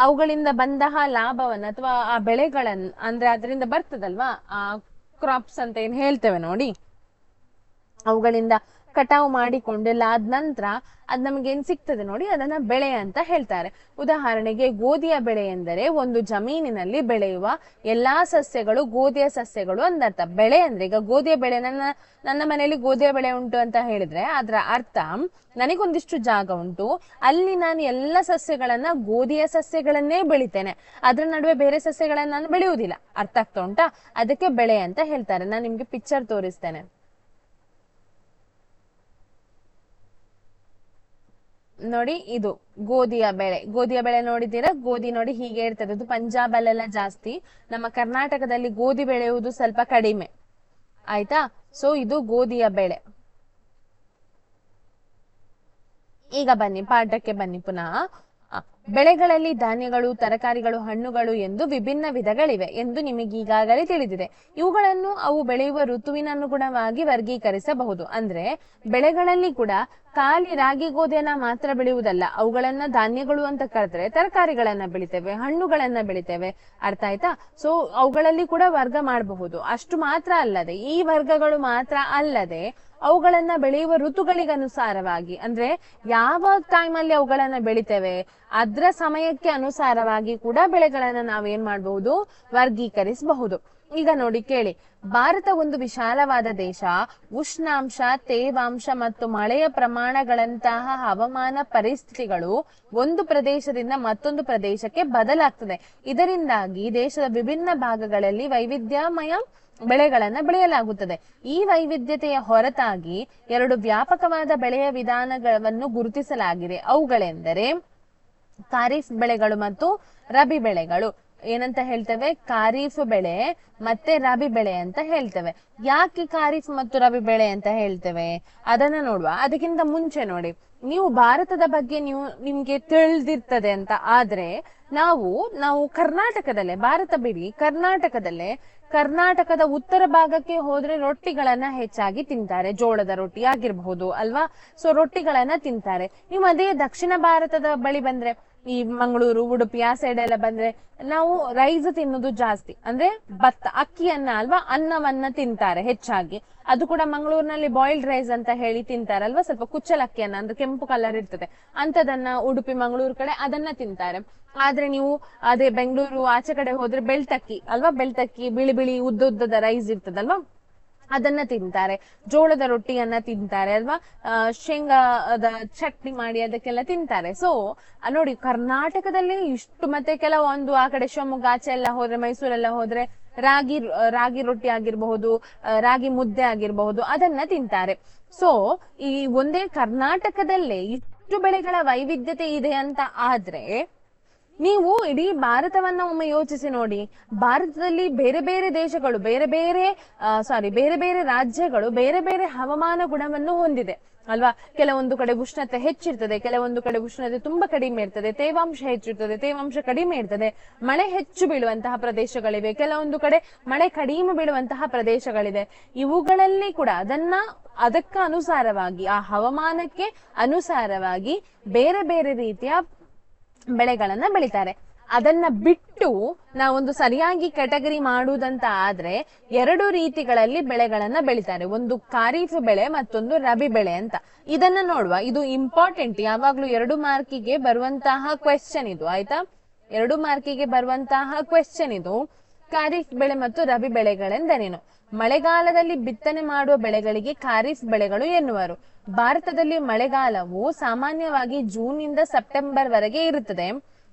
ಅವುಗಳಿಂದ ಬಂತಹ ಲಾಭವನ್ನ ಅಥವಾ ಆ ಬೆಳೆಗಳನ್ನ, ಅಂದ್ರೆ ಅದರಿಂದ ಬರ್ತದಲ್ವಾ ಆ ಕ್ರಾಪ್ಸ್ ಅಂತ ಏನ್ ಹೇಳ್ತೇವೆ ನೋಡಿ, ಅವುಗಳಿಂದ ಕಟಾವು ಮಾಡಿಕೊಂಡೆಲ್ಲ ಆದ ನಂತರ ಅದ್ ನಮ್ಗೆ ಏನ್ ಸಿಗ್ತದೆ ನೋಡಿ, ಅದನ್ನ ಬೆಳೆ ಅಂತ ಹೇಳ್ತಾರೆ. ಉದಾಹರಣೆಗೆ ಗೋಧಿಯ ಬೆಳೆ ಎಂದರೆ ಒಂದು ಜಮೀನಿನಲ್ಲಿ ಬೆಳೆಯುವ ಎಲ್ಲಾ ಸಸ್ಯಗಳು ಗೋಧಿಯ ಸಸ್ಯಗಳು ಅಂದರ್ಥ. ಬೆಳೆ ಅಂದ್ರೆ ಈಗ ಗೋಧಿಯ ಬೆಳೆ, ನನ್ನ ಮನೆಯಲ್ಲಿ ಗೋಧಿಯ ಬೆಳೆ ಉಂಟು ಅಂತ ಹೇಳಿದ್ರೆ ಅದರ ಅರ್ಥ ನನಗೊಂದಿಷ್ಟು ಜಾಗ ಉಂಟು, ಅಲ್ಲಿ ನಾನು ಎಲ್ಲ ಸಸ್ಯಗಳನ್ನ ಗೋಧಿಯ ಸಸ್ಯಗಳನ್ನೇ ಬೆಳಿತೇನೆ, ಅದ್ರ ನಡುವೆ ಬೇರೆ ಸಸ್ಯಗಳನ್ನ ನಾನು ಬೆಳೆಯುವುದಿಲ್ಲ. ಅರ್ಥ ಆಗ್ತಾ ಉಂಟಾ? ಅದಕ್ಕೆ ಬೆಳೆ ಅಂತ ಹೇಳ್ತಾರೆ. ನಾನು ನಿಮ್ಗೆ ಪಿಕ್ಚರ್ ತೋರಿಸ್ತೇನೆ. ನೋಡಿ ಇದು ಗೋಧಿಯ ಬೆಳೆ ನೋಡಿದ್ದೀರಾ? ಗೋಧಿ ನೋಡಿ ಹೀಗೆ ಇರ್ತದೆ. ಇದು ಪಂಜಾಬ್ ಅಲ್ಲೆಲ್ಲ ಜಾಸ್ತಿ, ನಮ್ಮ ಕರ್ನಾಟಕದಲ್ಲಿ ಗೋಧಿ ಬೆಳೆಯುವುದು ಸ್ವಲ್ಪ ಕಡಿಮೆ, ಆಯ್ತಾ? ಸೊ ಇದು ಗೋಧಿಯ ಬೆಳೆ. ಈಗ ಬನ್ನಿ ಪಾಠಕ್ಕೆ ಬನ್ನಿ ಪುನಃ. ಬೆಳೆಗಳಲ್ಲಿ ಧಾನ್ಯಗಳು, ತರಕಾರಿಗಳು, ಹಣ್ಣುಗಳು ಎಂದು ವಿಭಿನ್ನ ವಿಧಗಳಿವೆ ಎಂದು ನಿಮಗೆ ಈಗಾಗಲೇ ತಿಳಿದಿದೆ. ಇವುಗಳನ್ನು ಅವು ಬೆಳೆಯುವ ಋತುವಿನನುಗುಣವಾಗಿ ವರ್ಗೀಕರಿಸಬಹುದು. ಅಂದ್ರೆ ಬೆಳೆಗಳಲ್ಲಿ ಕೂಡ ಖಾಲಿ ರಾಗಿ ಗೋಧಿಯನ್ನ ಮಾತ್ರ ಬೆಳೆಯುವುದಲ್ಲ, ಅವುಗಳನ್ನ ಧಾನ್ಯಗಳು ಅಂತ ಕರೆದ್ರೆ ತರಕಾರಿಗಳನ್ನ ಬೆಳಿತೇವೆ, ಹಣ್ಣುಗಳನ್ನ ಬೆಳಿತೇವೆ, ಅರ್ಥ ಆಯ್ತಾ? ಸೊ ಅವುಗಳಲ್ಲಿ ಕೂಡ ವರ್ಗ ಮಾಡಬಹುದು. ಅಷ್ಟು ಮಾತ್ರ ಅಲ್ಲದೆ, ಈ ವರ್ಗಗಳು ಮಾತ್ರ ಅಲ್ಲದೆ ಅವುಗಳನ್ನ ಬೆಳೆಯುವ ಋತುಗಳಿಗನುಸಾರವಾಗಿ, ಅಂದ್ರೆ ಯಾವ ಟೈಮಲ್ಲಿ ಅವುಗಳನ್ನ ಬೆಳಿತೇವೆ ಅದ್ರ ಸಮಯಕ್ಕೆ ಅನುಸಾರವಾಗಿ ಕೂಡ ಬೆಳೆಗಳನ್ನ ನಾವೇನ್ ಮಾಡಬಹುದು, ವರ್ಗೀಕರಿಸಬಹುದು. ಈಗ ನೋಡಿ ಕೇಳಿ, ಭಾರತ ಒಂದು ವಿಶಾಲವಾದ ದೇಶ. ಉಷ್ಣಾಂಶ, ತೇವಾಂಶ ಮತ್ತು ಮಳೆಯ ಪ್ರಮಾಣಗಳಂತಹ ಹವಾಮಾನ ಪರಿಸ್ಥಿತಿಗಳು ಒಂದು ಪ್ರದೇಶದಿಂದ ಮತ್ತೊಂದು ಪ್ರದೇಶಕ್ಕೆ ಬದಲಾಗ್ತದೆ. ಇದರಿಂದಾಗಿ ದೇಶದ ವಿಭಿನ್ನ ಭಾಗಗಳಲ್ಲಿ ವೈವಿಧ್ಯಮಯ ಬೆಳೆಗಳನ್ನ ಬೆಳೆಯಲಾಗುತ್ತದೆ. ಈ ವೈವಿಧ್ಯತೆಯ ಹೊರತಾಗಿ ಎರಡು ವ್ಯಾಪಕವಾದ ಬೆಳೆಯ ವಿಧಾನಗಳನ್ನು ಗುರುತಿಸಲಾಗಿದೆ. ಅವುಗಳೆಂದರೆ ಖಾರಿಫ್ ಬೆಳೆಗಳು ಮತ್ತು ರಬಿ ಬೆಳೆಗಳು. ಏನಂತ ಹೇಳ್ತೇವೆ? ಖಾರಿಫ್ ಬೆಳೆ ಮತ್ತೆ ರಬಿ ಬೆಳೆ ಅಂತ ಹೇಳ್ತೇವೆ. ಯಾಕೆ ಖಾರಿಫ್ ಮತ್ತು ರಬಿ ಬೆಳೆ ಅಂತ ಹೇಳ್ತೇವೆ ಅದನ್ನ ನೋಡುವ. ಅದಕ್ಕಿಂತ ಮುಂಚೆ ನೋಡಿ, ನೀವು ಭಾರತದ ಬಗ್ಗೆ ನಿಮ್ಗೆ ತಿಳಿದಿರ್ತದೆ ಅಂತ ಆದ್ರೆ, ನಾವು ಕರ್ನಾಟಕದಲ್ಲೇ, ಭಾರತ ಬಿಡಿ, ಕರ್ನಾಟಕದ ಉತ್ತರ ಭಾಗಕ್ಕೆ ಹೋದ್ರೆ ರೊಟ್ಟಿಗಳನ್ನ ಹೆಚ್ಚಾಗಿ ತಿಂತಾರೆ. ಜೋಳದ ರೊಟ್ಟಿ ಆಗಿರ್ಬಹುದು ಅಲ್ವಾ? ಸೊ ರೊಟ್ಟಿಗಳನ್ನ ತಿಂತಾರೆ. ನೀವು ಅದೇ ದಕ್ಷಿಣ ಭಾರತದ ಬಳಿ ಬಂದ್ರೆ, ಈ ಮಂಗಳೂರು, ಉಡುಪಿ ಆ ಸೈಡ್ ಎಲ್ಲ ಬಂದ್ರೆ ನಾವು ರೈಸ್ ತಿನ್ನೋದು ಜಾಸ್ತಿ, ಅಂದ್ರೆ ಭತ್ತ, ಅಕ್ಕಿಯನ್ನ ಅಲ್ವಾ, ಅನ್ನವನ್ನ ತಿಂತಾರೆ ಹೆಚ್ಚಾಗಿ. ಅದು ಕೂಡ ಮಂಗಳೂರಿನಲ್ಲಿ ಬಾಯ್ಲ್ಡ್ ರೈಸ್ ಅಂತ ಹೇಳಿ ತಿಂತಾರಲ್ವಾ, ಸ್ವಲ್ಪ ಕುಚ್ಚಲಕ್ಕಿಯನ್ನ, ಅಂದ್ರೆ ಕೆಂಪು ಕಲರ್ ಇರ್ತದೆ ಅಂತದನ್ನ, ಉಡುಪಿ ಮಂಗಳೂರು ಕಡೆ ಅದನ್ನ ತಿಂತಾರೆ. ಆದ್ರೆ ನೀವು ಅದೇ ಬೆಂಗಳೂರು ಆಚೆ ಕಡೆ ಹೋದ್ರೆ ಬೆಳ್ತಕ್ಕಿ ಅಲ್ವಾ, ಬೆಳ್ತಕ್ಕಿ ಬಿಳಿ ಬಿಳಿ ಉದ್ದದ ರೈಸ್ ಇರ್ತದಲ್ವಾ, ಅದನ್ನ ತಿಂತಾರೆ. ಜೋಳದ ರೊಟ್ಟಿಯನ್ನ ತಿಂತಾರೆ ಅಲ್ವಾ, ಶೇಂಗಾದ ಚಟ್ನಿ ಮಾಡಿ ಅದಕ್ಕೆಲ್ಲ ತಿಂತಾರೆ. ಸೊ ನೋಡಿ, ಕರ್ನಾಟಕದಲ್ಲಿ ಇಷ್ಟು, ಮತ್ತೆ ಕೆಲವೊಂದು ಆ ಕಡೆ ಶಿವಮೊಗ್ಗ ಆಚೆ ಎಲ್ಲ ಹೋದ್ರೆ, ಮೈಸೂರೆಲ್ಲ ಹೋದ್ರೆ ರಾಗಿ ರೊಟ್ಟಿ ಆಗಿರಬಹುದು, ರಾಗಿ ಮುದ್ದೆ ಆಗಿರಬಹುದು, ಅದನ್ನ ತಿಂತಾರೆ. ಸೊ ಈ ಒಂದೇ ಕರ್ನಾಟಕದಲ್ಲೇ ಇಷ್ಟು ಬೆಳೆಗಳ ವೈವಿಧ್ಯತೆ ಇದೆ ಅಂತ ಆದ್ರೆ, ನೀವು ಇಡೀ ಭಾರತವನ್ನ ಒಮ್ಮೆ ಯೋಚಿಸಿ ನೋಡಿ. ಭಾರತದಲ್ಲಿ ಬೇರೆ ಬೇರೆ ದೇಶಗಳು, ಬೇರೆ ಬೇರೆ ರಾಜ್ಯಗಳು ಬೇರೆ ಬೇರೆ ಹವಾಮಾನ ಗುಣವನ್ನು ಹೊಂದಿದೆ ಅಲ್ವಾ? ಕೆಲವೊಂದು ಕಡೆ ಉಷ್ಣತೆ ಹೆಚ್ಚಿರ್ತದೆ, ಕೆಲವೊಂದು ಕಡೆ ಉಷ್ಣತೆ ತುಂಬಾ ಕಡಿಮೆ ಇರ್ತದೆ, ತೇವಾಂಶ ಹೆಚ್ಚಿರ್ತದೆ, ತೇವಾಂಶ ಕಡಿಮೆ ಇರ್ತದೆ, ಮಳೆ ಹೆಚ್ಚು ಬೀಳುವಂತಹ ಪ್ರದೇಶಗಳಿವೆ, ಕೆಲವೊಂದು ಕಡೆ ಮಳೆ ಕಡಿಮೆ ಬೀಳುವಂತಹ ಪ್ರದೇಶಗಳಿದೆ. ಇವುಗಳಲ್ಲಿ ಕೂಡ ಅದಕ್ಕ ಅನುಸಾರವಾಗಿ, ಆ ಹವಾಮಾನಕ್ಕೆ ಅನುಸಾರವಾಗಿ ಬೇರೆ ಬೇರೆ ರೀತಿಯ ಬೆಳೆಗಳನ್ನ ಬೆಳಿತಾರೆ. ಅದನ್ನ ಬಿಟ್ಟು ನಾವೊಂದು ಸರಿಯಾಗಿ ಕ್ಯಾಟಗರಿ ಮಾಡುವುದಂತ ಆದ್ರೆ ಎರಡು ರೀತಿಗಳಲ್ಲಿ ಬೆಳೆಗಳನ್ನ ಬೆಳಿತಾರೆ. ಒಂದು ಖಾರಿಫ್ ಬೆಳೆ, ಮತ್ತೊಂದು ರಬಿ ಬೆಳೆ ಅಂತ. ಇದನ್ನ ನೋಡುವ. ಇದು ಇಂಪಾರ್ಟೆಂಟ್, ಯಾವಾಗ್ಲೂ 2 ಮಾರ್ಕಿಗೆ ಬರುವಂತಹ ಕ್ವೆಶ್ಚನ್ ಇದು, ಆಯ್ತಾ? 2 ಮಾರ್ಕಿಗೆ ಬರುವಂತಹ ಕ್ವೆಶ್ಚನ್ ಇದು. ಖಾರಿಫ್ ಬೆಳೆ ಮತ್ತು ರಬಿ ಬೆಳೆಗಳೆಂದರೇನು? ಮಳೆಗಾಲದಲ್ಲಿ ಬಿತ್ತನೆ ಮಾಡುವ ಬೆಳೆಗಳಿಗೆ ಖಾರಿಫ್ ಬೆಳೆಗಳು ಎನ್ನುವರು. ಭಾರತದಲ್ಲಿ ಮಳೆಗಾಲವು ಸಾಮಾನ್ಯವಾಗಿ ಜೂನ್ ನಿಂದ ಸೆಪ್ಟೆಂಬರ್ ವರೆಗೆ ಇರುತ್ತದೆ.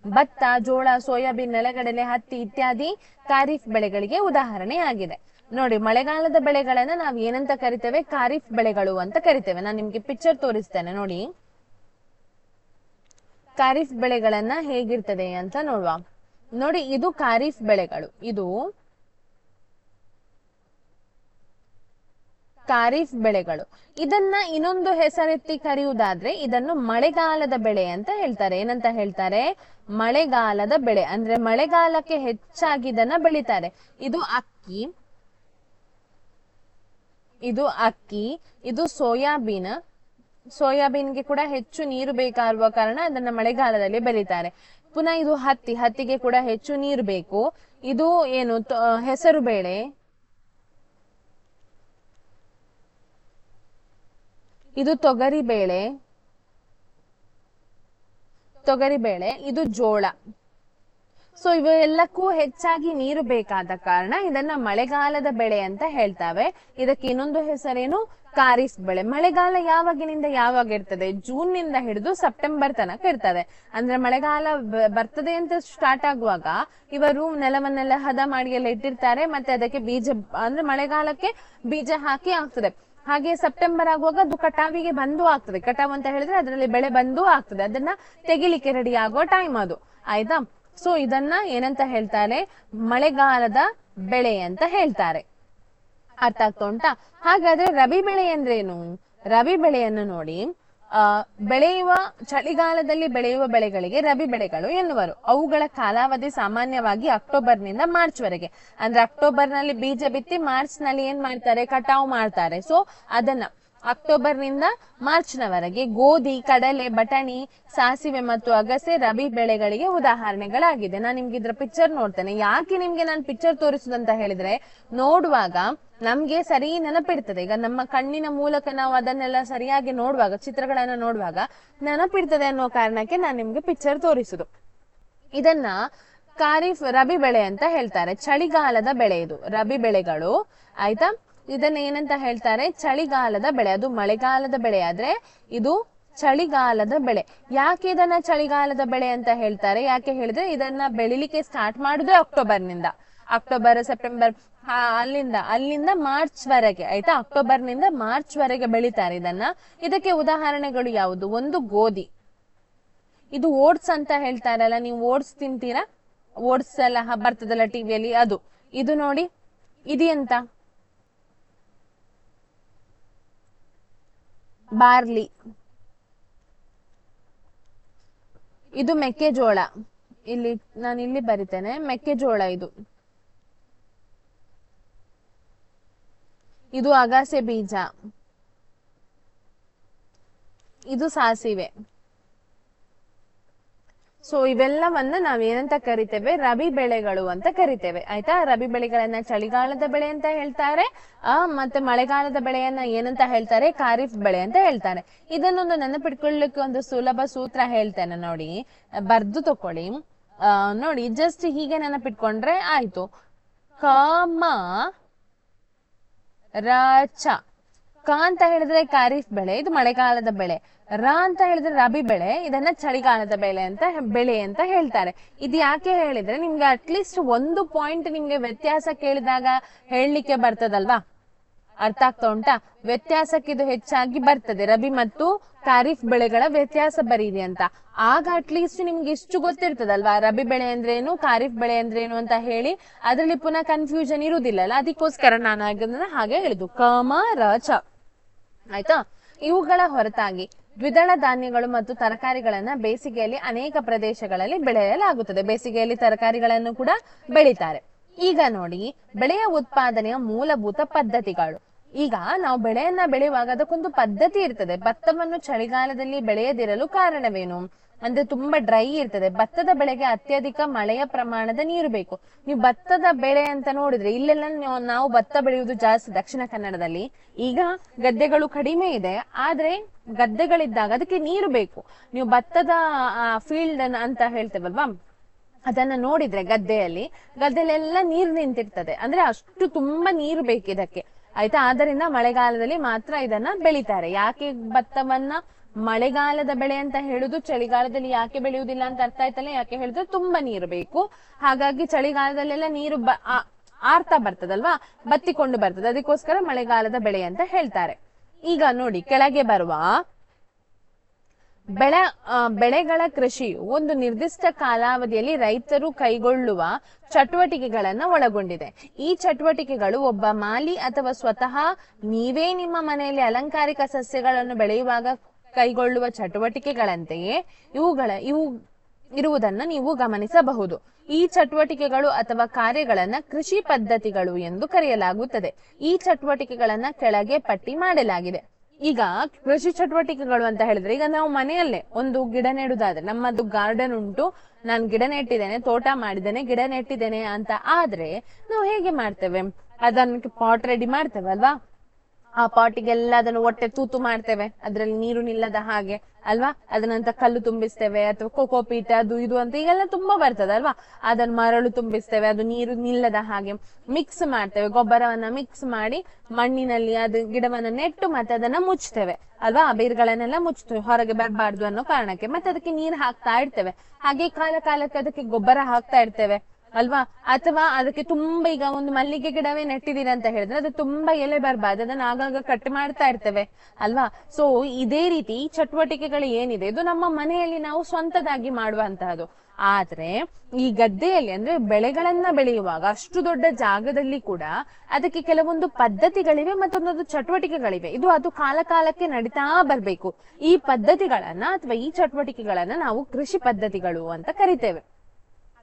ಭತ್ತ, ಜೋಳ, ಸೋಯಾಬೀನ್, ನೆಲಗಡಲೆ, ಹತ್ತಿ ಇತ್ಯಾದಿ ಖಾರಿಫ್ ಬೆಳೆಗಳಿಗೆ ಉದಾಹರಣೆಯಾಗಿದೆ. ನೋಡಿ, ಮಳೆಗಾಲದ ಬೆಳೆಗಳನ್ನ ನಾವು ಏನಂತ ಕರಿತೇವೆ? ಖಾರಿಫ್ ಬೆಳೆಗಳು ಅಂತ ಕರಿತೇವೆ. ನಾನು ನಿಮ್ಗೆ ಪಿಕ್ಚರ್ ತೋರಿಸ್ತೇನೆ ನೋಡಿ, ಖಾರಿಫ್ ಬೆಳೆಗಳನ್ನ ಹೇಗಿರ್ತದೆ ಅಂತ ನೋಡುವ. ನೋಡಿ, ಇದು ಖಾರಿಫ್ ಬೆಳೆಗಳು, ಇದು ಖಾರಿಫ್ ಬೆಳೆಗಳು. ಇದನ್ನ ಇನ್ನೊಂದು ಹೆಸರೆತ್ತಿ ಕರೆಯುವುದಾದ್ರೆ ಇದನ್ನು ಮಳೆಗಾಲದ ಬೆಳೆ ಅಂತ ಹೇಳ್ತಾರೆ. ಏನಂತ ಹೇಳ್ತಾರೆ? ಮಳೆಗಾಲದ ಬೆಳೆ. ಅಂದ್ರೆ ಮಳೆಗಾಲಕ್ಕೆ ಹೆಚ್ಚಾಗಿ ಇದನ್ನ ಬೆಳಿತಾರೆ. ಇದು ಅಕ್ಕಿ, ಇದು ಸೋಯಾಬೀನ್ಗೆ ಕೂಡ ಹೆಚ್ಚು ನೀರು ಬೇಕಾಗುವ ಕಾರಣ ಅದನ್ನ ಮಳೆಗಾಲದಲ್ಲಿ ಬೆಳಿತಾರೆ. ಪುನಃ ಇದು ಹತ್ತಿಗೆ ಕೂಡ ಹೆಚ್ಚು ನೀರು ಬೇಕು. ಇದು ಏನು, ಹೆಸರು ಬೇಳೆ, ಇದು ತೊಗರಿ ಬೇಳೆ, ಇದು ಜೋಳ. ಸೊ ಇವೆಲ್ಲಕ್ಕೂ ಹೆಚ್ಚಾಗಿ ನೀರು ಬೇಕಾದ ಕಾರಣ ಇದನ್ನ ಮಳೆಗಾಲದ ಬೆಳೆ ಅಂತ ಹೇಳ್ತಾವೆ. ಇದಕ್ಕೆ ಇನ್ನೊಂದು ಹೆಸರೇನು? ಖಾರಿಫ್ ಬೆಳೆ. ಮಳೆಗಾಲ ಯಾವಾಗಿನಿಂದ ಯಾವಾಗ ಇರ್ತದೆ? ಜೂನ್ ನಿಂದ ಹಿಡಿದು ಸೆಪ್ಟೆಂಬರ್ ತನಕ ಇರ್ತದೆ. ಅಂದ್ರೆ ಮಳೆಗಾಲ ಬರ್ತದೆ ಅಂತ ಸ್ಟಾರ್ಟ್ ಆಗುವಾಗ ಇವರು ನೆಲವನ್ನೆಲ್ಲ ಹದ ಮಾಡಿ ಎಲ್ಲ ಇಟ್ಟಿರ್ತಾರೆ, ಮತ್ತೆ ಅದಕ್ಕೆ ಬೀಜ, ಅಂದ್ರೆ ಮಳೆಗಾಲಕ್ಕೆ ಬೀಜ ಹಾಕಿ ಆಗ್ತದೆ. ಹಾಗೆ ಸೆಪ್ಟೆಂಬರ್ ಆಗುವಾಗ ಅದು ಕಟಾವಿಗೆ ಬಂದು ಆಗ್ತದೆ. ಕಟಾವ್ ಅಂತ ಹೇಳಿದ್ರೆ ಅದರಲ್ಲಿ ಬೆಳೆ ಬಂದು ಆಗ್ತದೆ, ಅದನ್ನ ತೆಗಿಲಿಕ್ಕೆ ರೆಡಿ ಆಗುವ ಟೈಮ್ ಅದು, ಆಯ್ತಾ. ಸೊ ಇದನ್ನ ಏನಂತ ಹೇಳ್ತಾರೆ, ಮಳೆಗಾಲದ ಬೆಳೆ ಅಂತ ಹೇಳ್ತಾರೆ. ಅರ್ಥ ಆಗ್ತಾ ಉಂಟಾ? ಹಾಗಾದ್ರೆ ರಬಿ ಬೆಳೆ ಅಂದ್ರೇನು? ರಬಿ ಬೆಳೆಯನ್ನು ನೋಡಿ, ಬೆಳೆಯುವ ಚಳಿಗಾಲದಲ್ಲಿ ಬೆಳೆಯುವ ಬೆಳೆಗಳಿಗೆ ರಬಿ ಬೆಳೆಗಳು ಎನ್ನುವರು. ಅವುಗಳ ಕಾಲಾವಧಿ ಸಾಮಾನ್ಯವಾಗಿ ಅಕ್ಟೋಬರ್ ನಿಂದ ಮಾರ್ಚ್ ವರೆಗೆ. ಅಂದ್ರೆ ಅಕ್ಟೋಬರ್ ನಲ್ಲಿ ಬೀಜ ಬಿತ್ತಿ ಮಾರ್ಚ್ ನಲ್ಲಿ ಏನ್ ಮಾಡ್ತಾರೆ, ಕಟಾವು ಮಾಡ್ತಾರೆ. ಸೊ ಅದನ್ನ ಅಕ್ಟೋಬರ್ ನಿಂದ ಮಾರ್ಚ್ ನವರೆಗೆ ಗೋಧಿ, ಕಡಲೆ, ಬಟಾಣಿ, ಸಾಸಿವೆ ಮತ್ತು ಅಗಸೆ ರಬಿ ಬೆಳೆಗಳಿಗೆ ಉದಾಹರಣೆಗಳಾಗಿದೆ. ನಾನು ನಿಮ್ಗೆ ಇದ್ರ ಪಿಕ್ಚರ್ ನೋಡ್ತೇನೆ. ಯಾಕೆ ನಿಮ್ಗೆ ನಾನು ಪಿಕ್ಚರ್ ತೋರಿಸುದಂತ ಹೇಳಿದ್ರೆ, ನೋಡುವಾಗ ನಮ್ಗೆ ಸರಿ ನೆನಪಿಡ್ತದೆ. ಈಗ ನಮ್ಮ ಕಣ್ಣಿನ ಮೂಲಕ ನಾವು ಅದನ್ನೆಲ್ಲ ಸರಿಯಾಗಿ ನೋಡುವಾಗ, ಚಿತ್ರಗಳನ್ನ ನೋಡುವಾಗ ನೆನಪಿಡ್ತದೆ ಅನ್ನೋ ಕಾರಣಕ್ಕೆ ನಾನು ನಿಮ್ಗೆ ಪಿಕ್ಚರ್ ತೋರಿಸುದು. ಇದನ್ನ ಖಾರಿಫ್ ರಬಿ ಬೆಳೆ ಅಂತ ಹೇಳ್ತಾರೆ. ಚಳಿಗಾಲದ ಬೆಳೆ ಇದು ರಬಿ ಬೆಳೆಗಳು, ಆಯ್ತಾ. ಇದನ್ನ ಏನಂತ ಹೇಳ್ತಾರೆ, ಚಳಿಗಾಲದ ಬೆಳೆ. ಅದು ಮಳೆಗಾಲದ ಬೆಳೆ ಆದ್ರೆ ಇದು ಚಳಿಗಾಲದ ಬೆಳೆ. ಯಾಕೆ ಇದನ್ನ ಚಳಿಗಾಲದ ಬೆಳೆ ಅಂತ ಹೇಳ್ತಾರೆ? ಯಾಕೆ ಹೇಳಿದ್ರೆ ಇದನ್ನ ಬೆಳಿಲಿಕ್ಕೆ ಸ್ಟಾರ್ಟ್ ಮಾಡುದು ಅಕ್ಟೋಬರ್ ನಿಂದ, ಅಕ್ಟೋಬರ್, ಸೆಪ್ಟೆಂಬರ್, ಅಲ್ಲಿಂದ ಮಾರ್ಚ್ ವರೆಗೆ, ಆಯ್ತಾ. ಅಕ್ಟೋಬರ್ ನಿಂದ ಮಾರ್ಚ್ ವರೆಗೆ ಬೆಳಿತಾರೆ ಇದನ್ನ. ಇದಕ್ಕೆ ಉದಾಹರಣೆಗಳು ಯಾವುದು? ಒಂದು ಗೋಧಿ, ಇದು ಓಟ್ಸ್ ಅಂತ ಹೇಳ್ತಾರಲ್ಲ, ನೀವು ಓಟ್ಸ್ ತಿಂತೀರಾ? ಓಟ್ಸ್ ಎಲ್ಲ ಬರ್ತದಲ್ಲ ಟಿವಿಯಲ್ಲಿ, ಅದು. ಇದು ನೋಡಿ, ಇದು ಎಂತ? ಬಾರ್ಲಿ. ಇದು ಮೆಕ್ಕೆಜೋಳ. ನಾನು ಇಲ್ಲಿ ಬರಿತೇನೆ, ಮೆಕ್ಕೆಜೋಳ ಇದು. ಇದು ಅಗಸೆ ಬೀಜ, ಇದು ಸಾಸಿವೆ. ಸೊ ಇವೆಲ್ಲವನ್ನ ನಾವೇನಂತ ಕರಿತೇವೆ, ರಬಿ ಬೆಳೆಗಳು ಅಂತ ಕರಿತೇವೆ, ಆಯ್ತಾ. ರಬಿ ಬೆಳೆಗಳನ್ನ ಚಳಿಗಾಲದ ಬೆಳೆ ಅಂತ ಹೇಳ್ತಾರೆ, ಮತ್ತೆ ಮಳೆಗಾಲದ ಬೆಳೆಯನ್ನ ಏನಂತ ಹೇಳ್ತಾರೆ, ಖಾರಿಫ್ ಬೆಳೆ ಅಂತ ಹೇಳ್ತಾರೆ. ಇದನ್ನೊಂದು ನೆನಪಿಟ್ಕೊಳ್ಳಿಕ್ಕೆ ಒಂದು ಸುಲಭ ಸೂತ್ರ ಹೇಳ್ತೇನೆ ನೋಡಿ, ಬರ್ದು ತಕೊಳ್ಳಿ. ನೋಡಿ, ಜಸ್ಟ್ ಹೀಗೆ ನೆನಪಿಟ್ಕೊಂಡ್ರೆ ಆಯ್ತು. ಕಮ ರಚ. ಕ ಅಂತ ಹೇಳಿದ್ರೆ ಖಾರಿಫ್ ಬೆಳೆ, ಇದು ಮಳೆಗಾಲದ ಬೆಳೆ. ರ ಅಂತ ಹೇಳಿದ್ರೆ ರಬಿ ಬೆಳೆ, ಇದನ್ನ ಚಳಿಗಾಲದ ಬೆಳೆ ಅಂತ ಹೇಳ್ತಾರೆ. ಇದು ಯಾಕೆ ಹೇಳಿದ್ರೆ ನಿಮ್ಗೆ ಅಟ್ಲೀಸ್ಟ್ ಒಂದು ಪಾಯಿಂಟ್ ನಿಮ್ಗೆ ವ್ಯತ್ಯಾಸ ಕೇಳಿದಾಗ ಹೇಳಲಿಕ್ಕೆ ಬರ್ತದಲ್ವಾ? ಅರ್ಥ ಆಗ್ತಾ ಉಂಟಾ? ವ್ಯತ್ಯಾಸಕ್ಕೆ ಇದು ಹೆಚ್ಚಾಗಿ ಬರ್ತದೆ, ರಬಿ ಮತ್ತು ಖಾರಿಫ್ ಬೆಳೆಗಳ ವ್ಯತ್ಯಾಸ ಬರೀರಿ ಅಂತ. ಆಗ ಅಟ್ಲೀಸ್ಟ್ ನಿಮ್ಗೆ ಇಷ್ಟು ಗೊತ್ತಿರ್ತದಲ್ವಾ, ರಬಿ ಬೆಳೆ ಅಂದ್ರೇನು, ಖಾರಿಫ್ ಬೆಳೆ ಅಂದ್ರೇನು ಅಂತ ಹೇಳಿ. ಅದ್ರಲ್ಲಿ ಪುನಃ ಕನ್ಫ್ಯೂಷನ್ ಇರುವುದಿಲ್ಲಲ್ಲ, ಅದಕ್ಕೋಸ್ಕರ ನಾನು ಅದನ್ನ ಹಾಗೆ ಹೇಳಿದ್ದು, ಕಮ ರ ಚ, ಆಯ್ತಾ. ಇವುಗಳ ಹೊರತಾಗಿ ದ್ವಿದಳ ಧಾನ್ಯಗಳು ಮತ್ತು ತರಕಾರಿಗಳನ್ನ ಬೇಸಿಗೆಯಲ್ಲಿ ಅನೇಕ ಪ್ರದೇಶಗಳಲ್ಲಿ ಬೆಳೆಯಲಾಗುತ್ತದೆ. ಬೇಸಿಗೆಯಲ್ಲಿ ತರಕಾರಿಗಳನ್ನು ಕೂಡ ಬೆಳೀತಾರೆ. ಈಗ ನೋಡಿ, ಬೆಳೆಯ ಉತ್ಪಾದನೆಯ ಮೂಲಭೂತ ಪದ್ಧತಿಗಳು. ಈಗ ನಾವು ಬೆಳೆಯನ್ನ ಬೆಳೆಯುವಾಗ ಅದಕ್ಕೊಂದು ಪದ್ಧತಿ ಇರ್ತದೆ. ಭತ್ತವನ್ನು ಚಳಿಗಾಲದಲ್ಲಿ ಬೆಳೆಯದಿರಲು ಕಾರಣವೇನು ಅಂದ್ರೆ, ತುಂಬಾ ಡ್ರೈ ಇರ್ತದೆ. ಭತ್ತದ ಬೆಳೆಗೆ ಅತ್ಯಧಿಕ ಮಳೆಯ ಪ್ರಮಾಣದ ನೀರು ಬೇಕು. ನೀವು ಭತ್ತದ ಬೆಳೆ ಅಂತ ನೋಡಿದ್ರೆ, ಇಲ್ಲೆಲ್ಲ ನಾವು ಭತ್ತ ಬೆಳೆಯುವುದು ಜಾಸ್ತಿ ದಕ್ಷಿಣ ಕನ್ನಡದಲ್ಲಿ. ಈಗ ಗದ್ದೆಗಳು ಕಡಿಮೆ ಇದೆ, ಆದ್ರೆ ಗದ್ದೆಗಳಿದ್ದಾಗ ಅದಕ್ಕೆ ನೀರು ಬೇಕು. ನೀವು ಭತ್ತದ ಫೀಲ್ಡ್ ಅಂತ ಹೇಳ್ತೇವಲ್ವಾ, ಅದನ್ನ ನೋಡಿದ್ರೆ ಗದ್ದೆಯಲ್ಲೆಲ್ಲ ನೀರು ನಿಂತಿರ್ತದೆ. ಅಂದ್ರೆ ಅಷ್ಟು ತುಂಬಾ ನೀರು ಬೇಕು ಇದಕ್ಕೆ, ಆಯ್ತಾ. ಆದ್ದರಿಂದ ಮಳೆಗಾಲದಲ್ಲಿ ಮಾತ್ರ ಇದನ್ನ ಬೆಳಿತಾರೆ. ಯಾಕೆ ಭತ್ತವನ್ನ ಮಳೆಗಾಲದ ಬೆಳೆ ಅಂತ ಹೇಳುದು, ಚಳಿಗಾಲದಲ್ಲಿ ಯಾಕೆ ಬೆಳೆಯುವುದಿಲ್ಲ ಅಂತ ಅರ್ಥ ಆಯ್ತಲ್ಲ. ಯಾಕೆ ಹೇಳಿದ್ರೆ ತುಂಬಾ ನೀರು ಬೇಕು, ಹಾಗಾಗಿ ಚಳಿಗಾಲದಲ್ಲೆಲ್ಲ ನೀರು ಆರ್ತಾ ಬರ್ತದಲ್ವಾ, ಬತ್ತಿಕೊಂಡು ಬರ್ತದೆ, ಅದಕ್ಕೋಸ್ಕರ ಮಳೆಗಾಲದ ಬೆಳೆ ಅಂತ ಹೇಳ್ತಾರೆ. ಈಗ ನೋಡಿ, ಕೆಳಗೆ ಬರುವ ಬೆಳೆಗಳ ಕೃಷಿಯು ಒಂದು ನಿರ್ದಿಷ್ಟ ಕಾಲಾವಧಿಯಲ್ಲಿ ರೈತರು ಕೈಗೊಳ್ಳುವ ಚಟುವಟಿಕೆಗಳನ್ನ ಒಳಗೊಂಡಿದೆ. ಈ ಚಟುವಟಿಕೆಗಳು ಒಬ್ಬ ಮಾಲಿ ಅಥವಾ ಸ್ವತಃ ನೀವೇ ನಿಮ್ಮ ಮನೆಯಲ್ಲಿ ಅಲಂಕಾರಿಕ ಸಸ್ಯಗಳನ್ನು ಬೆಳೆಯುವಾಗ ಕೈಗೊಳ್ಳುವ ಚಟುವಟಿಕೆಗಳಂತೆಯೇ ಇವು ಇರುವುದನ್ನು ನೀವು ಗಮನಿಸಬಹುದು. ಈ ಚಟುವಟಿಕೆಗಳು ಅಥವಾ ಕಾರ್ಯಗಳನ್ನ ಕೃಷಿ ಪದ್ಧತಿಗಳು ಎಂದು ಕರೆಯಲಾಗುತ್ತದೆ. ಈ ಚಟುವಟಿಕೆಗಳನ್ನ ಕೆಳಗೆ ಪಟ್ಟಿ ಮಾಡಲಾಗಿದೆ. ಈಗ ಕೃಷಿ ಚಟುವಟಿಕೆಗಳು ಅಂತ ಹೇಳಿದ್ರೆ, ಈಗ ನಾವು ಮನೆಯಲ್ಲೇ ಒಂದು ಗಿಡ ನೆಡುದಾದ್ರೆ, ನಮ್ಮದು ಗಾರ್ಡನ್ ಉಂಟು, ನಾನು ಗಿಡ ನೆಟ್ಟಿದ್ದೇನೆ, ತೋಟ ಮಾಡಿದ್ದೇನೆ, ಗಿಡ ನೆಟ್ಟಿದ್ದೇನೆ ಅಂತ ಆದ್ರೆ ನಾವು ಹೇಗೆ ಮಾಡ್ತೇವೆ, ಅದನ್ನ ಪಾಟ್ ರೆಡಿ ಮಾಡ್ತೇವೆ ಅಲ್ವಾ. ಆ ಪಾಟಿಗೆಲ್ಲ ಅದನ್ನು ಹೊಟ್ಟೆ ತೂತು ಮಾಡ್ತೇವೆ, ಅದ್ರಲ್ಲಿ ನೀರು ನಿಲ್ಲದ ಹಾಗೆ ಅಲ್ವಾ. ಅದನ್ನಂತ ಕಲ್ಲು ತುಂಬಿಸ್ತೇವೆ, ಅಥವಾ ಕೋಕೋಪೀಟ್ ಅದು ಇದು ಅಂತ ಈಗೆಲ್ಲ ತುಂಬಾ ಬರ್ತದೆ ಅಲ್ವಾ. ಅದನ್ನ ಮರಳು ತುಂಬಿಸ್ತೇವೆ, ಅದು ನೀರು ನಿಲ್ಲದ ಹಾಗೆ ಮಿಕ್ಸ್ ಮಾಡ್ತೇವೆ. ಗೊಬ್ಬರವನ್ನ ಮಿಕ್ಸ್ ಮಾಡಿ ಮಣ್ಣಿನಲ್ಲಿ ಅದು ಗಿಡವನ್ನ ನೆಟ್ಟು ಮತ್ತೆ ಅದನ್ನ ಮುಚ್ತೇವೆ ಅಲ್ವಾ. ಬೇರುಗಳನ್ನೆಲ್ಲ ಮುಚ್ತೇವೆ, ಹೊರಗೆ ಬರಬಾರ್ದು ಅನ್ನೋ ಕಾರಣಕ್ಕೆ. ಮತ್ತೆ ಅದಕ್ಕೆ ನೀರು ಹಾಕ್ತಾ ಇರ್ತೇವೆ. ಹಾಗೆ ಕಾಲಕ್ಕೆ ಅದಕ್ಕೆ ಗೊಬ್ಬರ ಹಾಕ್ತಾ ಇರ್ತೇವೆ ಅಲ್ವಾ? ಅಥವಾ ಅದಕ್ಕೆ ತುಂಬಾ, ಈಗ ಒಂದು ಮಲ್ಲಿಗೆ ಗಿಡವೇ ನೆಟ್ಟಿದ್ದೀರಾ ಅಂತ ಹೇಳಿದ್ರೆ ಅದು ತುಂಬಾ ಎಲೆ ಬರಬಾರ್ದು, ಅದನ್ನ ಆಗಾಗ ಕಟ್ ಮಾಡ್ತಾ ಇರ್ತೇವೆ ಅಲ್ವಾ? ಸೊ ಇದೇ ರೀತಿ ಈ ಚಟುವಟಿಕೆಗಳು ಏನಿದೆ ಇದು ನಮ್ಮ ಮನೆಯಲ್ಲಿ ನಾವು ಸ್ವಂತದಾಗಿ ಮಾಡುವಂತಹದ್ದು. ಆದ್ರೆ ಈ ಗದ್ದೆಯಲ್ಲಿ ಅಂದ್ರೆ ಬೆಳೆಗಳನ್ನ ಬೆಳೆಯುವಾಗ ಅಷ್ಟು ದೊಡ್ಡ ಜಾಗದಲ್ಲಿ ಕೂಡ ಅದಕ್ಕೆ ಕೆಲವೊಂದು ಪದ್ಧತಿಗಳಿವೆ, ಮತ್ತೊಂದೊಂದು ಚಟುವಟಿಕೆಗಳಿವೆ. ಅದು ಕಾಲ ಕಾಲಕ್ಕೆ ನಡೀತಾ ಬರ್ಬೇಕು. ಈ ಪದ್ಧತಿಗಳನ್ನ ಅಥವಾ ಈ ಚಟುವಟಿಕೆಗಳನ್ನ ನಾವು ಕೃಷಿ ಪದ್ಧತಿಗಳು ಅಂತ ಕರಿತೇವೆ.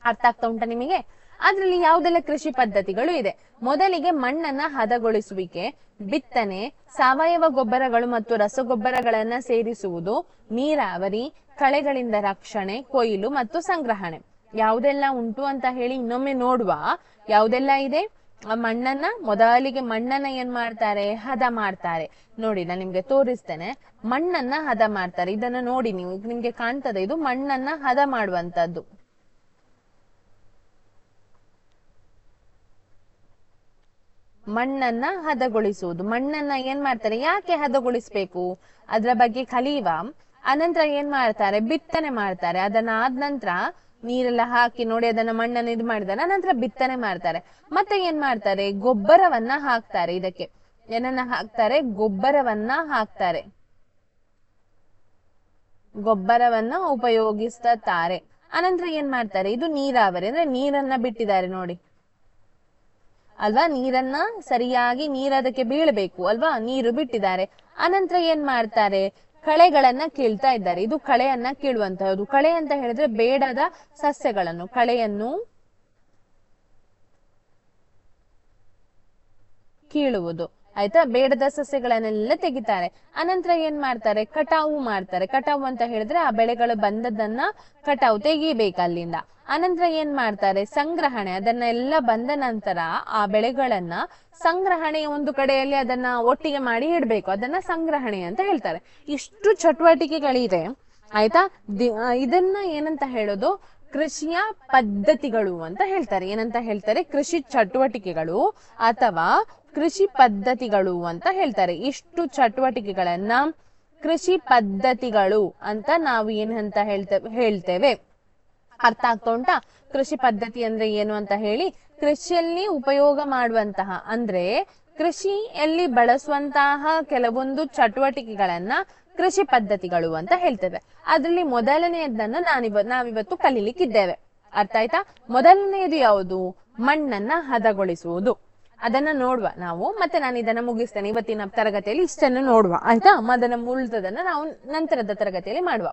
ಅರ್ಥ ಆಗ್ತಾ ಉಂಟಾ ನಿಮಗೆ? ಅದ್ರಲ್ಲಿ ಯಾವ್ದೆಲ್ಲ ಕೃಷಿ ಪದ್ಧತಿಗಳು ಇದೆ? ಮೊದಲಿಗೆ ಮಣ್ಣನ್ನ ಹದಗೊಳಿಸುವಿಕೆ, ಬಿತ್ತನೆ, ಸಾವಯವ ಗೊಬ್ಬರಗಳು ಮತ್ತು ರಸಗೊಬ್ಬರಗಳನ್ನ ಸೇರಿಸುವುದು, ನೀರಾವರಿ, ಕಳೆಗಳಿಂದ ರಕ್ಷಣೆ, ಕೊಯ್ಲು ಮತ್ತು ಸಂಗ್ರಹಣೆ. ಯಾವುದೆಲ್ಲ ಉಂಟು ಅಂತ ಹೇಳಿ ಇನ್ನೊಮ್ಮೆ ನೋಡುವ. ಯಾವುದೆಲ್ಲ ಇದೆ? ಮೊದಲಿಗೆ ಮಣ್ಣನ್ನ ಏನ್ ಮಾಡ್ತಾರೆ? ಹದ ಮಾಡ್ತಾರೆ. ನೋಡಿ, ನಾನು ನಿಮ್ಗೆ ತೋರಿಸ್ತೇನೆ. ಮಣ್ಣನ್ನ ಹದ ಮಾಡ್ತಾರೆ. ಇದನ್ನ ನೋಡಿ ನೀವು, ನಿಮ್ಗೆ ಕಾಣ್ತದೆ, ಇದು ಮಣ್ಣನ್ನ ಹದ ಮಾಡುವಂತದ್ದು. ಮಣ್ಣನ್ನ ಹದಗೊಳಿಸುವುದು. ಮಣ್ಣನ್ನ ಏನ್ ಮಾಡ್ತಾರೆ? ಯಾಕೆ ಹದಗೊಳಿಸ್ಬೇಕು ಅದ್ರ ಬಗ್ಗೆ ಕಲಿಯುವ. ಅನಂತರ ಏನ್ ಮಾಡ್ತಾರೆ? ಬಿತ್ತನೆ ಮಾಡ್ತಾರೆ. ಅದನ್ನ ಆದ ನಂತರ ನೀರೆಲ್ಲ ಹಾಕಿ ನೋಡಿ ಅದನ್ನ ಮಣ್ಣನ್ನು ಇದು ಮಾಡಿದಾರೆ. ಅನಂತರ ಬಿತ್ತನೆ ಮಾಡ್ತಾರೆ. ಮತ್ತೆ ಏನ್ ಮಾಡ್ತಾರೆ? ಗೊಬ್ಬರವನ್ನ ಹಾಕ್ತಾರೆ. ಇದಕ್ಕೆ ಏನನ್ನ ಹಾಕ್ತಾರೆ? ಗೊಬ್ಬರವನ್ನ ಹಾಕ್ತಾರೆ. ಗೊಬ್ಬರವನ್ನ ಉಪಯೋಗಿಸ್ತಾರೆ. ಅನಂತರ ಏನ್ ಮಾಡ್ತಾರೆ? ಇದು ನೀರಾವರಿ, ಅಂದ್ರೆ ನೀರನ್ನ ಬಿಟ್ಟಿದ್ದಾರೆ ನೋಡಿ ಅಲ್ವಾ? ನೀರನ್ನ ಸರಿಯಾಗಿ ಅದಕ್ಕೆ ಬೀಳ್ಬೇಕು ಅಲ್ವಾ? ನೀರು ಬಿಟ್ಟಿದ್ದಾರೆ. ಅನಂತರ ಏನ್ ಮಾಡ್ತಾರೆ? ಕಳೆಗಳನ್ನ ಕೀಳ್ತಾ ಇದ್ದಾರೆ. ಇದು ಕಳೆಯನ್ನ ಕೀಳುವಂತಹದ್ದು. ಕಳೆ ಅಂತ ಹೇಳಿದ್ರೆ ಬೇಡದ ಸಸ್ಯಗಳನ್ನು, ಕಳೆಯನ್ನು ಕೀಳುವುದು. ಆಯ್ತಾ? ಬೇಡದ ಸಸ್ಯಗಳನ್ನೆಲ್ಲ ತೆಗಿತಾರೆ. ಅನಂತರ ಏನ್ ಮಾಡ್ತಾರೆ? ಕಟಾವು ಮಾಡ್ತಾರೆ. ಕಟಾವು ಅಂತ ಹೇಳಿದ್ರೆ ಆ ಬೆಳೆಗಳು ಬಂದದನ್ನ ಕಟಾವು ತೆಗಿಬೇಕು ಅಲ್ಲಿಂದ. ಅನಂತರ ಏನ್ ಮಾಡ್ತಾರೆ? ಸಂಗ್ರಹಣೆ. ಅದನ್ನೆಲ್ಲ ಬಂದ ನಂತರ ಆ ಬೆಳೆಗಳನ್ನ ಸಂಗ್ರಹಣೆಯ ಒಂದು ಕಡೆಯಲ್ಲಿ ಅದನ್ನ ಒಟ್ಟಿಗೆ ಮಾಡಿ ಇಡ್ಬೇಕು. ಅದನ್ನ ಸಂಗ್ರಹಣೆ ಅಂತ ಹೇಳ್ತಾರೆ. ಇಷ್ಟು ಚಟುವಟಿಕೆಗಳಿದೆ. ಆಯ್ತಾ? ಇದನ್ನ ಏನಂತ ಹೇಳೋದು? ಕೃಷಿಯ ಪದ್ಧತಿಗಳು ಅಂತ ಹೇಳ್ತಾರೆ. ಏನಂತ ಹೇಳ್ತಾರೆ? ಕೃಷಿ ಚಟುವಟಿಕೆಗಳು ಅಥವಾ ಕೃಷಿ ಪದ್ಧತಿಗಳು ಅಂತ ಹೇಳ್ತಾರೆ. ಇಷ್ಟು ಚಟುವಟಿಕೆಗಳನ್ನ ಕೃಷಿ ಪದ್ಧತಿಗಳು ಅಂತ ನಾವು ಏನಂತ ಹೇಳ್ತೇವೆ. ಅರ್ಥ ಆಗ್ತಾ ಉಂಟಾ? ಕೃಷಿ ಪದ್ಧತಿ ಅಂದ್ರೆ ಏನು ಅಂತ ಹೇಳಿ. ಕೃಷಿಯಲ್ಲಿ ಉಪಯೋಗ ಮಾಡುವಂತಹ, ಅಂದ್ರೆ ಕೃಷಿಯಲ್ಲಿ ಬಳಸುವಂತಹ ಕೆಲವೊಂದು ಚಟುವಟಿಕೆಗಳನ್ನ ಕೃಷಿ ಪದ್ಧತಿಗಳು ಅಂತ ಹೇಳ್ತೇವೆ. ಅದ್ರಲ್ಲಿ ಮೊದಲನೆಯದನ್ನ ನಾವಿವತ್ತು ಕಲೀಲಿಕ್ಕಿದ್ದೇವೆ. ಅರ್ಥ ಆಯ್ತಾ? ಮೊದಲನೆಯದು ಯಾವುದು? ಮಣ್ಣನ್ನ ಹದಗೊಳಿಸುವುದು. ಅದನ್ನ ನೋಡುವ ನಾವು. ಮತ್ತೆ ನಾನು ಇದನ್ನ ಮುಗಿಸ್ತೇನೆ. ಇವತ್ತಿನ ತರಗತಿಯಲ್ಲಿ ಇಷ್ಟನ್ನು ನೋಡುವ. ಆಯ್ತಾ? ಅದನ್ನ ಉಳಿದದನ್ನ ನಾವು ನಂತರದ ತರಗತಿಯಲ್ಲಿ ಮಾಡುವ.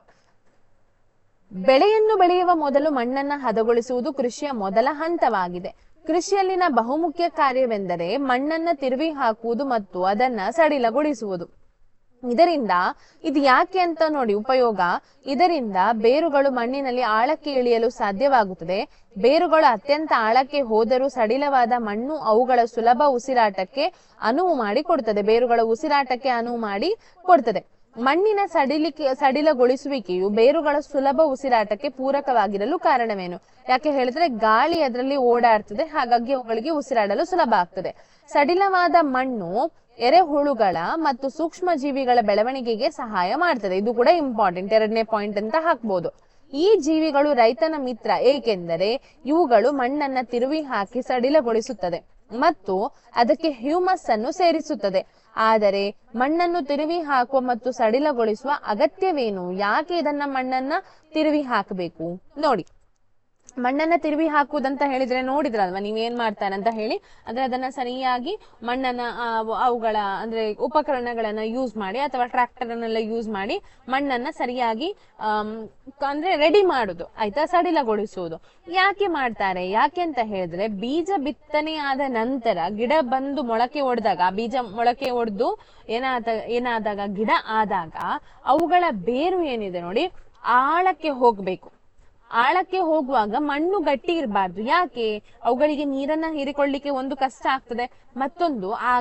ಬೆಳೆಯನ್ನು ಬೆಳೆಯುವ ಮೊದಲು ಮಣ್ಣನ್ನ ಹದಗೊಳಿಸುವುದು ಕೃಷಿಯ ಮೊದಲ ಹಂತವಾಗಿದೆ. ಕೃಷಿಯಲ್ಲಿನ ಬಹುಮುಖ್ಯ ಕಾರ್ಯವೆಂದರೆ ಮಣ್ಣನ್ನ ತಿರುವಿ ಹಾಕುವುದು ಮತ್ತು ಅದನ್ನ ಸಡಿಲಗೊಳಿಸುವುದು. ಇದರಿಂದ ಇದು ಯಾಕೆ ಅಂತ ನೋಡಿ ಉಪಯೋಗ. ಇದರಿಂದ ಬೇರುಗಳು ಮಣ್ಣಿನಲ್ಲಿ ಆಳಕ್ಕೆ ಇಳಿಯಲು ಸಾಧ್ಯವಾಗುತ್ತದೆ. ಬೇರುಗಳು ಅತ್ಯಂತ ಆಳಕ್ಕೆ ಹೋದರೂ ಸಡಿಲವಾದ ಮಣ್ಣು ಅವುಗಳ ಸುಲಭ ಉಸಿರಾಟಕ್ಕೆ ಅನುವು ಮಾಡಿ ಕೊಡುತ್ತದೆ. ಬೇರುಗಳ ಉಸಿರಾಟಕ್ಕೆ ಅನುವು ಮಾಡಿ ಕೊಡ್ತದೆ. ಮಣ್ಣಿನ ಸಡಿಲಗೊಳಿಸುವಿಕೆಯು ಬೇರುಗಳ ಸುಲಭ ಉಸಿರಾಟಕ್ಕೆ ಪೂರಕವಾಗಿರಲು ಕಾರಣವೇನು? ಯಾಕೆ ಹೇಳಿದ್ರೆ ಗಾಳಿ ಅದರಲ್ಲಿ ಓಡಾಡ್ತದೆ, ಹಾಗಾಗಿ ಅವುಗಳಿಗೆ ಉಸಿರಾಡಲು ಸುಲಭ ಆಗ್ತದೆ. ಸಡಿಲವಾದ ಮಣ್ಣು ಎರೆಹುಳುಗಳ ಮತ್ತು ಸೂಕ್ಷ್ಮ ಜೀವಿಗಳ ಬೆಳವಣಿಗೆಗೆ ಸಹಾಯ ಮಾಡ್ತದೆ. ಇದು ಕೂಡ ಇಂಪಾರ್ಟೆಂಟ್, ಎರಡನೇ ಪಾಯಿಂಟ್ ಅಂತ ಹಾಕ್ಬೋದು. ಈ ಜೀವಿಗಳು ರೈತನ ಮಿತ್ರ, ಏಕೆಂದರೆ ಇವುಗಳು ಮಣ್ಣನ್ನ ತಿರುವಿ ಹಾಕಿ ಸಡಿಲಗೊಳಿಸುತ್ತದೆ ಮತ್ತು ಅದಕ್ಕೆ ಹ್ಯೂಮಸ್ ಅನ್ನು ಸೇರಿಸುತ್ತದೆ. ಆದರೆ ಮಣ್ಣನ್ನು ತಿರುವಿ ಹಾಕುವ ಮತ್ತು ಸಡಿಲಗೊಳಿಸುವ ಅಗತ್ಯವೇನು? ಯಾಕೆ ಇದನ್ನ ಮಣ್ಣನ್ನ ತಿರುವಿ ಹಾಕಬೇಕು? ನೋಡಿ, ಮಣ್ಣನ್ನ ತಿರುವಿ ಹಾಕುವುದಂತ ಹೇಳಿದ್ರೆ ನೋಡಿದ್ರಲ್ವಾ ನೀವೇನ್ ಮಾಡ್ತಾರೆ ಅಂತ ಹೇಳಿ. ಅಂದ್ರೆ ಅದನ್ನ ಸರಿಯಾಗಿ ಮಣ್ಣನ್ನ ಅವುಗಳ ಅಂದ್ರೆ ಉಪಕರಣಗಳನ್ನ ಯೂಸ್ ಮಾಡಿ ಅಥವಾ ಟ್ರ್ಯಾಕ್ಟರ್ ಅನ್ನೆಲ್ಲ ಯೂಸ್ ಮಾಡಿ ಮಣ್ಣನ್ನ ಸರಿಯಾಗಿ ಅಂದ್ರೆ ರೆಡಿ ಮಾಡುದು. ಆಯ್ತಾ? ಸಡಿಲಗೊಳಿಸುವುದು. ಯಾಕೆ ಮಾಡ್ತಾರೆ? ಯಾಕೆ ಅಂತ ಹೇಳಿದ್ರೆ ಬೀಜ ಬಿತ್ತನೆ ಆದ ನಂತರ ಗಿಡ ಬಂದು ಮೊಳಕೆ ಒಡೆದಾಗ, ಬೀಜ ಮೊಳಕೆ ಒಡೆದು ಏನಾದಾಗ ಗಿಡ ಆದಾಗ ಅವುಗಳ ಬೇರು ಏನಿದೆ ನೋಡಿ ಆಳಕ್ಕೆ ಹೋಗ್ಬೇಕು. ಆಳಕ್ಕೆ ಹೋಗುವಾಗ ಮಣ್ಣು ಗಟ್ಟಿ ಇರಬಾರ್ದು. ಯಾಕೆ? ಅವುಗಳಿಗೆ ನೀರನ್ನ ಹೀರಿಕೊಳ್ಳಿಕ್ಕೆ ಒಂದು ಕಷ್ಟ ಆಗ್ತದೆ, ಮತ್ತೊಂದು ಆ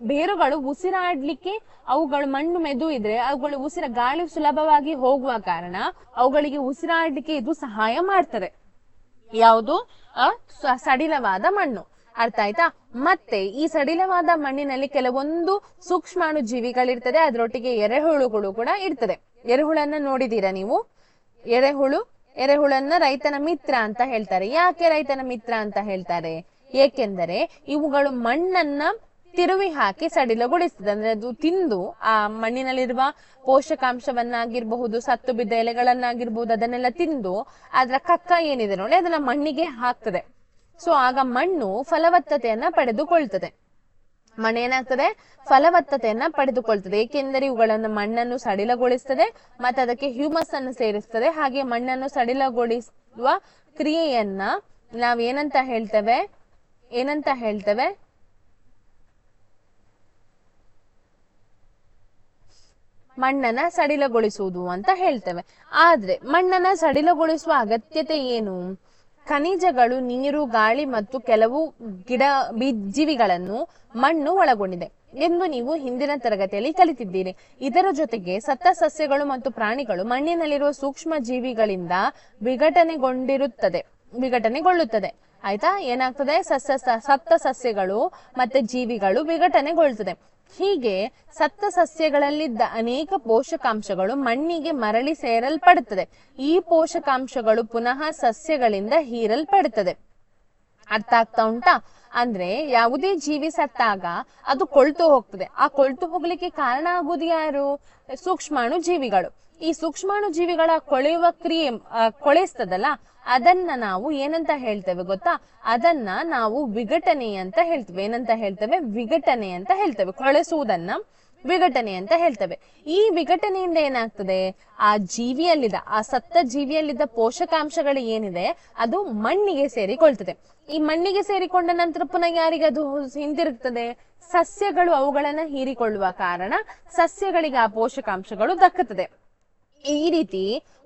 ಬೇರುಗಳು ಉಸಿರಾಡ್ಲಿಕ್ಕೆ ಅವುಗಳು ಮಣ್ಣು ಮೆದು ಇದ್ರೆ ಅವುಗಳು ಗಾಳಿ ಸುಲಭವಾಗಿ ಹೋಗುವ ಕಾರಣ ಅವುಗಳಿಗೆ ಉಸಿರಾಡ್ಲಿಕ್ಕೆ ಇದು ಸಹಾಯ ಮಾಡ್ತದೆ. ಯಾವುದು? ಸಡಿಲವಾದ ಮಣ್ಣು. ಅರ್ಥ ಆಯ್ತಾ? ಮತ್ತೆ ಈ ಸಡಿಲವಾದ ಮಣ್ಣಿನಲ್ಲಿ ಕೆಲವೊಂದು ಸೂಕ್ಷ್ಮಾಣು ಜೀವಿಗಳಿರ್ತದೆ, ಅದರೊಟ್ಟಿಗೆ ಎರೆಹುಳುಗಳು ಕೂಡ ಇರ್ತದೆ. ಎರೆಹುಳನ್ನ ನೋಡಿದೀರಾ ನೀವು? ಎರೆಹುಳನ್ನ ರೈತನ ಮಿತ್ರ ಅಂತ ಹೇಳ್ತಾರೆ. ಯಾಕೆ ರೈತನ ಮಿತ್ರ ಅಂತ ಹೇಳ್ತಾರೆ? ಏಕೆಂದರೆ ಇವುಗಳು ಮಣ್ಣನ್ನ ತಿರುವಿ ಹಾಕಿ ಸಡಿಲಗೊಳಿಸ್ತದೆ. ಅಂದ್ರೆ ಅದು ತಿಂದು ಆ ಮಣ್ಣಿನಲ್ಲಿರುವ ಪೋಷಕಾಂಶವನ್ನಾಗಿರ್ಬಹುದು, ಸತ್ತು ಬಿದ್ದ ಎಲೆಗಳನ್ನಾಗಿರ್ಬಹುದು, ಅದನ್ನೆಲ್ಲ ತಿಂದು ಅದರ ಕಕ್ಕ ಏನಿದೆ ನೋಡಿ ಅದನ್ನ ಮಣ್ಣಿಗೆ ಹಾಕ್ತದೆ. ಸೊ ಆಗ ಮಣ್ಣು ಫಲವತ್ತತೆಯನ್ನ ಪಡೆದುಕೊಳ್ತದೆ. ಮಣ್ಣು ಏನಾಗ್ತದೆ? ಫಲವತ್ತತೆಯನ್ನ ಪಡೆದುಕೊಳ್ತದೆ. ಏಕೆಂದರೆ ಇವುಗಳನ್ನು ಮಣ್ಣನ್ನು ಸಡಿಲಗೊಳಿಸ್ತದೆ ಮತ್ತೆ ಅದಕ್ಕೆ ಹ್ಯೂಮಸ್ ಅನ್ನು ಸೇರಿಸ್ತದೆ. ಹಾಗೆ ಮಣ್ಣನ್ನು ಸಡಿಲಗೊಳಿಸುವ ಕ್ರಿಯೆಯನ್ನ ನಾವ್ ಏನಂತ ಹೇಳ್ತೇವೆ? ಮಣ್ಣನ್ನ ಸಡಿಲಗೊಳಿಸುವುದು ಅಂತ ಹೇಳ್ತೇವೆ. ಆದ್ರೆ ಮಣ್ಣನ್ನ ಸಡಿಲಗೊಳಿಸುವ ಅಗತ್ಯತೆ ಏನು? ಖನಿಜಗಳು, ನೀರು, ಗಾಳಿ ಮತ್ತು ಕೆಲವು ಜೀವಿಗಳನ್ನು ಮಣ್ಣು ಒಳಗೊಂಡಿದೆ ಎಂದು ನೀವು ಹಿಂದಿನ ತರಗತಿಯಲ್ಲಿ ಕಲಿತಿದ್ದೀರಿ. ಇದರ ಜೊತೆಗೆ ಸತ್ತ ಸಸ್ಯಗಳು ಮತ್ತು ಪ್ರಾಣಿಗಳು ಮಣ್ಣಿನಲ್ಲಿರುವ ಸೂಕ್ಷ್ಮ ಜೀವಿಗಳಿಂದ ವಿಘಟನೆಗೊಳ್ಳುತ್ತದೆ. ಆಯ್ತಾ? ಏನಾಗ್ತದೆ? ಸತ್ತ ಸಸ್ಯಗಳು ಮತ್ತೆ ಜೀವಿಗಳು ವಿಘಟನೆಗೊಳ್ಳುತ್ತದೆ. ಹೀಗೆ ಸತ್ತ ಸಸ್ಯಗಳಲ್ಲಿದ್ದ ಅನೇಕ ಪೋಷಕಾಂಶಗಳು ಮಣ್ಣಿಗೆ ಮರಳಿ ಸೇರಲ್ಪಡುತ್ತದೆ. ಈ ಪೋಷಕಾಂಶಗಳು ಪುನಃ ಸಸ್ಯಗಳಿಂದ ಹೀರಲ್ಪಡುತ್ತದೆ. ಅರ್ಥ ಆಗ್ತಾ ಉಂಟಾ? ಅಂದ್ರೆ ಯಾವುದೇ ಜೀವಿ ಸತ್ತಾಗ ಅದು ಕೊಳ್ತು ಹೋಗ್ತದೆ. ಆ ಕೊಳ್ತು ಹೋಗ್ಲಿಕ್ಕೆ ಕಾರಣ ಆಗುವುದು ಯಾರು? ಸೂಕ್ಷ್ಮಾಣು ಜೀವಿಗಳು. ಈ ಸೂಕ್ಷ್ಮಾಣು ಜೀವಿಗಳ ಕೊಳೆಯುವ ಕ್ರಿಯೆ ಕೊಳೆಸ್ತದಲ್ಲ, ಅದನ್ನ ನಾವು ಏನಂತ ಹೇಳ್ತೇವೆ ಗೊತ್ತಾ? ಅದನ್ನ ನಾವು ವಿಘಟನೆ ಅಂತ ಹೇಳ್ತೇವೆ. ಏನಂತ ಹೇಳ್ತೇವೆ? ವಿಘಟನೆ ಅಂತ ಹೇಳ್ತೇವೆ. ಕೊಳೆಸುವುದನ್ನ ವಿಘಟನೆ ಅಂತ ಹೇಳ್ತೇವೆ. ಈ ವಿಘಟನೆಯಿಂದ ಏನಾಗ್ತದೆ? ಆ ಸತ್ತ ಜೀವಿಯಲ್ಲಿದ್ದ ಪೋಷಕಾಂಶಗಳು ಏನಿದೆ ಅದು ಮಣ್ಣಿಗೆ ಸೇರಿಕೊಳ್ತದೆ. ಈ ಮಣ್ಣಿಗೆ ಸೇರಿಕೊಂಡ ನಂತರ ಪುನಃ ಯಾರಿಗೆ ಅದು ಹಿಂದಿರುಗ್ತದೆ? ಸಸ್ಯಗಳು ಅವುಗಳನ್ನ ಹೀರಿಕೊಳ್ಳುವ ಕಾರಣ ಸಸ್ಯಗಳಿಗೆ ಆ ಪೋಷಕಾಂಶಗಳು ದಕ್ಕುತ್ತದೆ. ಈ ರೀತಿ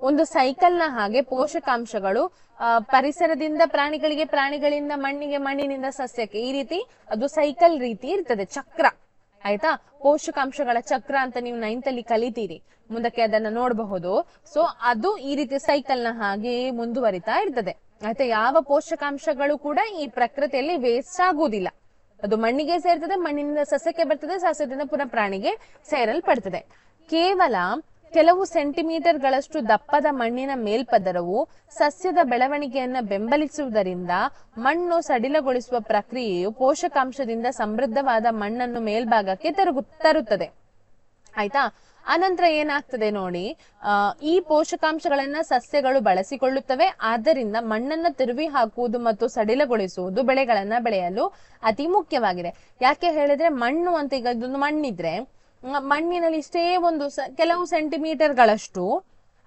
ಒಂದು ಸೈಕಲ್ ನ ಹಾಗೆ ಪೋಷಕಾಂಶಗಳು ಪರಿಸರದಿಂದ ಪ್ರಾಣಿಗಳಿಗೆ, ಪ್ರಾಣಿಗಳಿಂದ ಮಣ್ಣಿಗೆ, ಮಣ್ಣಿನಿಂದ ಸಸ್ಯಕ್ಕೆ, ಈ ರೀತಿ ಅದು ಸೈಕಲ್ ರೀತಿ ಇರ್ತದೆ, ಚಕ್ರ. ಆಯ್ತಾ? ಪೋಷಕಾಂಶಗಳ ಚಕ್ರ ಅಂತ ನೀವು 9th ಅಲ್ಲಿ ಕಲಿತೀರಿ, ಮುಂದಕ್ಕೆ ಅದನ್ನ ನೋಡಬಹುದು. ಸೊ ಅದು ಈ ರೀತಿ ಸೈಕಲ್ ನ ಹಾಗೆ ಮುಂದುವರಿತಾ ಇರ್ತದೆ. ಆಯ್ತಾ? ಯಾವ ಪೋಷಕಾಂಶಗಳು ಕೂಡ ಈ ಪ್ರಕೃತಿಯಲ್ಲಿ ವೇಸ್ಟ್ ಆಗುವುದಿಲ್ಲ. ಅದು ಮಣ್ಣಿಗೆ ಸೇರ್ತದೆ, ಮಣ್ಣಿನಿಂದ ಸಸ್ಯಕ್ಕೆ ಬರ್ತದೆ, ಸಸ್ಯದಿಂದ ಪುನಃ ಪ್ರಾಣಿಗೆ ಸೇರಲ್ಪಡ್ತದೆ. ಕೇವಲ ಕೆಲವು ಸೆಂಟಿಮೀಟರ್ಗಳಷ್ಟು ದಪ್ಪದ ಮಣ್ಣಿನ ಮೇಲ್ಪದರವು ಸಸ್ಯದ ಬೆಳವಣಿಗೆಯನ್ನ ಬೆಂಬಲಿಸುವುದರಿಂದ ಮಣ್ಣು ಸಡಿಲಗೊಳಿಸುವ ಪ್ರಕ್ರಿಯೆಯು ಪೋಷಕಾಂಶದಿಂದ ಸಮೃದ್ಧವಾದ ಮಣ್ಣನ್ನು ಮೇಲ್ಭಾಗಕ್ಕೆ ತರುತ್ತದೆ. ಆಯ್ತಾ? ಅನಂತರ ಏನಾಗ್ತದೆ ನೋಡಿ, ಈ ಪೋಷಕಾಂಶಗಳನ್ನ ಸಸ್ಯಗಳು ಬಳಸಿಕೊಳ್ಳುತ್ತವೆ. ಆದ್ದರಿಂದ ಮಣ್ಣನ್ನ ತಿರುವಿ ಹಾಕುವುದು ಮತ್ತು ಸಡಿಲಗೊಳಿಸುವುದು ಬೆಳೆಗಳನ್ನ ಬೆಳೆಯಲು ಅತಿ ಮುಖ್ಯವಾಗಿದೆ. ಯಾಕೆ ಹೇಳಿದ್ರೆ ಮಣ್ಣು ಅಂತ, ಈಗ ಇದೊಂದು ಮಣ್ಣಿದ್ರೆ ಮಣ್ಣಿನಲ್ಲಿ ಇಷ್ಟೇ ಒಂದು ಕೆಲವು ಸೆಂಟಿಮೀಟರ್ಗಳಷ್ಟು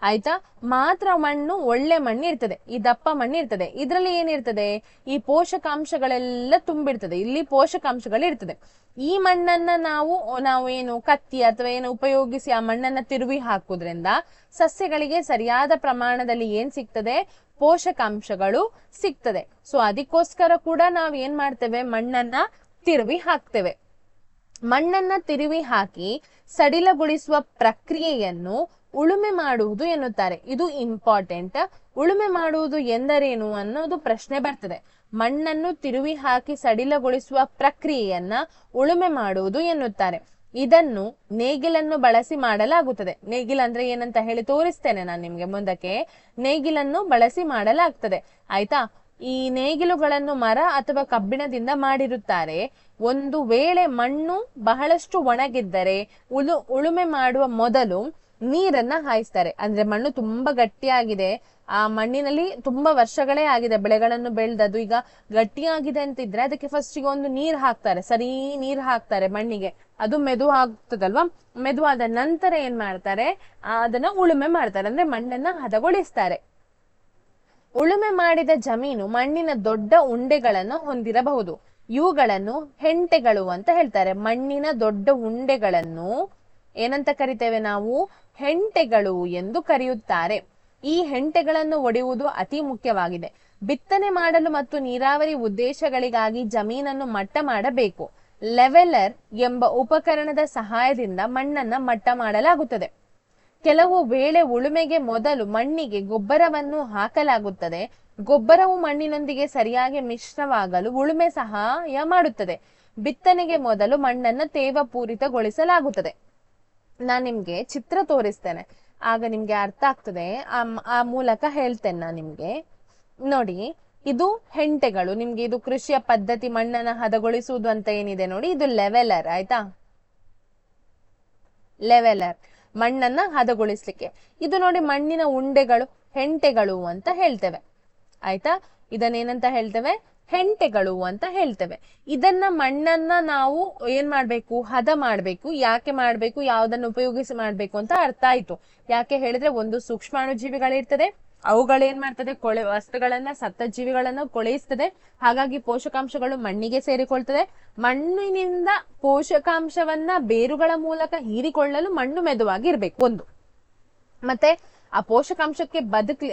ಆಯ್ತಾ ಮಾತ್ರ ಮಣ್ಣು, ಒಳ್ಳೆ ಮಣ್ಣು ಇರ್ತದೆ, ಈ ದಪ್ಪ ಮಣ್ಣು ಇರ್ತದೆ. ಇದ್ರಲ್ಲಿ ಏನಿರ್ತದೆ? ಈ ಪೋಷಕಾಂಶಗಳೆಲ್ಲ ತುಂಬಿರ್ತದೆ. ಇಲ್ಲಿ ಪೋಷಕಾಂಶಗಳು ಇರ್ತದೆ. ಈ ಮಣ್ಣನ್ನ ನಾವು ಏನು ಕತ್ತಿ ಅಥವಾ ಏನು ಉಪಯೋಗಿಸಿ ಆ ಮಣ್ಣನ್ನ ತಿರುವಿ ಹಾಕುದ್ರಿಂದ ಸಸ್ಯಗಳಿಗೆ ಸರಿಯಾದ ಪ್ರಮಾಣದಲ್ಲಿ ಏನ್ ಸಿಗ್ತದೆ? ಪೋಷಕಾಂಶಗಳು ಸಿಗ್ತದೆ. ಸೊ ಅದಕ್ಕೋಸ್ಕರ ಕೂಡ ನಾವ್ ಏನ್ ಮಾಡ್ತೇವೆ? ಮಣ್ಣನ್ನ ತಿರುವಿ ಹಾಕ್ತೇವೆ. ಮಣ್ಣನ್ನ ತಿರುವಿ ಹಾಕಿ ಸಡಿಲಗೊಳಿಸುವ ಪ್ರಕ್ರಿಯೆಯನ್ನು ಉಳುಮೆ ಮಾಡುವುದು ಎನ್ನುತ್ತಾರೆ. ಇದು ಇಂಪಾರ್ಟೆಂಟ್. ಉಳುಮೆ ಮಾಡುವುದು ಎಂದರೇನು ಅನ್ನೋದು ಪ್ರಶ್ನೆ ಬರ್ತದೆ. ಮಣ್ಣನ್ನು ತಿರುವಿ ಹಾಕಿ ಸಡಿಲಗೊಳಿಸುವ ಪ್ರಕ್ರಿಯೆಯನ್ನ ಉಳುಮೆ ಮಾಡುವುದು ಎನ್ನುತ್ತಾರೆ. ಇದನ್ನು ನೇಗಿಲನ್ನು ಬಳಸಿ ಮಾಡಲಾಗುತ್ತದೆ. ನೇಗಿಲ್ ಅಂದ್ರೆ ಏನಂತ ಹೇಳಿ ತೋರಿಸ್ತೇನೆ ನಾನು ನಿಮ್ಗೆ ಮುಂದಕ್ಕೆ. ನೇಗಿಲನ್ನು ಬಳಸಿ ಮಾಡಲಾಗ್ತದೆ. ಆಯ್ತಾ? ಈ ನೇಗಿಲುಗಳನ್ನು ಮರ ಅಥವಾ ಕಬ್ಬಿಣದಿಂದ ಮಾಡಿರುತ್ತಾರೆ. ಒಂದು ವೇಳೆ ಮಣ್ಣು ಬಹಳಷ್ಟು ಒಣಗಿದ್ದರೆ ಉಳುಮೆ ಮಾಡುವ ಮೊದಲು ನೀರನ್ನ ಹಾಯಿಸ್ತಾರೆ. ಅಂದ್ರೆ ಮಣ್ಣು ತುಂಬಾ ಗಟ್ಟಿಯಾಗಿದೆ, ಆ ಮಣ್ಣಿನಲ್ಲಿ ತುಂಬಾ ವರ್ಷಗಳೇ ಆಗಿದೆ ಬೆಳೆಗಳನ್ನು ಬೆಳೆದದು, ಈಗ ಗಟ್ಟಿಯಾಗಿದೆ ಅಂತಿದ್ರೆ ಅದಕ್ಕೆ ಫಸ್ಟಿಗೆ ಒಂದು ನೀರ್ ಹಾಕ್ತಾರೆ, ಸರಿ ನೀರ್ ಹಾಕ್ತಾರೆ ಮಣ್ಣಿಗೆ. ಅದು ಮೆದು ಆಗ್ತದಲ್ವಾ? ಮೆದುವಾದ ನಂತರ ಏನ್ ಮಾಡ್ತಾರೆ? ಅದನ್ನ ಉಳುಮೆ ಮಾಡ್ತಾರೆ, ಅಂದ್ರೆ ಮಣ್ಣನ್ನ ಹದಗೊಳಿಸ್ತಾರೆ. ಉಳುಮೆ ಮಾಡಿದ ಜಮೀನು ಮಣ್ಣಿನ ದೊಡ್ಡ ಉಂಡೆಗಳನ್ನು ಹೊಂದಿರಬಹುದು. ಇವುಗಳನ್ನು ಹೆಂಟೆಗಳು ಅಂತ ಹೇಳ್ತಾರೆ. ಮಣ್ಣಿನ ದೊಡ್ಡ ಉಂಡೆಗಳನ್ನು ಏನಂತ ಕರಿತೇವೆ ನಾವು? ಹೆಂಟೆಗಳು ಎಂದು ಕರೆಯುತ್ತಾರೆ. ಈ ಹೆಂಟೆಗಳನ್ನು ಒಡೆಯುವುದು ಅತಿ ಮುಖ್ಯವಾಗಿದೆ. ಬಿತ್ತನೆ ಮಾಡಲು ಮತ್ತು ನೀರಾವರಿ ಉದ್ದೇಶಗಳಿಗಾಗಿ ಜಮೀನನ್ನು ಮಟ್ಟ ಮಾಡಬೇಕು. ಲೆವೆಲರ್ ಎಂಬ ಉಪಕರಣದ ಸಹಾಯದಿಂದ ಮಣ್ಣನ್ನ ಮಟ್ಟ ಮಾಡಲಾಗುತ್ತದೆ. ಕೆಲವು ವೇಳೆ ಉಳುಮೆಗೆ ಮೊದಲು ಮಣ್ಣಿಗೆ ಗೊಬ್ಬರವನ್ನು ಹಾಕಲಾಗುತ್ತದೆ. ಗೊಬ್ಬರವು ಮಣ್ಣಿನೊಂದಿಗೆ ಸರಿಯಾಗಿ ಮಿಶ್ರವಾಗಲು ಉಳುಮೆ ಸಹಾಯ ಮಾಡುತ್ತದೆ. ಬಿತ್ತನೆಗೆ ಮೊದಲು ಮಣ್ಣನ್ನು ತೇವಪೂರಿತಗೊಳಿಸಲಾಗುತ್ತದೆ. ನಾನ್ ನಿಮ್ಗೆ ಚಿತ್ರ ತೋರಿಸ್ತೇನೆ. ಆಗ ನಿಮ್ಗೆ ಅರ್ಥ ಆಗ್ತದೆ. ಆ ಮೂಲಕ ಹೇಳ್ತೇನೆ ನಾನು ನಿಮ್ಗೆ. ನೋಡಿ, ಇದು ಹೆಂಟೆಗಳು. ನಿಮ್ಗೆ ಇದು ಕೃಷಿಯ ಪದ್ಧತಿ, ಮಣ್ಣನ್ನ ಹದಗೊಳಿಸುವುದು ಅಂತ ಏನಿದೆ ನೋಡಿ, ಇದು ಲೆವೆಲರ್. ಆಯ್ತಾ, ಲೆವೆಲರ್ ಮಣ್ಣನ್ನ ಹದಗೊಳಿಸ್ಲಿಕ್ಕೆ. ಇದು ನೋಡಿ ಮಣ್ಣಿನ ಉಂಡೆಗಳು, ಹೆಂಟೆಗಳು ಅಂತ ಹೇಳ್ತೇವೆ. ಆಯ್ತಾ, ಇದನ್ನೇನಂತ ಹೇಳ್ತೇವೆ? ಹೆಂಟೆಗಳು ಅಂತ ಹೇಳ್ತೇವೆ. ಇದನ್ನ ಮಣ್ಣನ್ನ ನಾವು ಏನ್ ಮಾಡ್ಬೇಕು? ಹದ ಮಾಡ್ಬೇಕು. ಯಾಕೆ ಮಾಡ್ಬೇಕು? ಯಾವ್ದನ್ನ ಉಪಯೋಗಿಸಿ ಮಾಡ್ಬೇಕು ಅಂತ ಅರ್ಥ ಆಯ್ತು. ಯಾಕೆ ಹೇಳಿದ್ರೆ, ಒಂದು ಸೂಕ್ಷ್ಮಾಣು ಜೀವಿಗಳಿರ್ತದೆ, ಅವುಗಳೇನ್ ಮಾಡ್ತದೆ? ವಸ್ತುಗಳನ್ನ, ಸತ್ತ ಜೀವಿಗಳನ್ನ ಕೊಳೆಯಿಸ್ತದೆ. ಹಾಗಾಗಿ ಪೋಷಕಾಂಶಗಳು ಮಣ್ಣಿಗೆ ಸೇರಿಕೊಳ್ತದೆ. ಮಣ್ಣಿನಿಂದ ಪೋಷಕಾಂಶವನ್ನ ಬೇರುಗಳ ಮೂಲಕ ಹೀರಿಕೊಳ್ಳಲು ಮಣ್ಣು ಮೆದುವಾಗಿರ್ಬೇಕು ಒಂದು. ಮತ್ತೆ ಆ ಪೋಷಕಾಂಶಕ್ಕೆ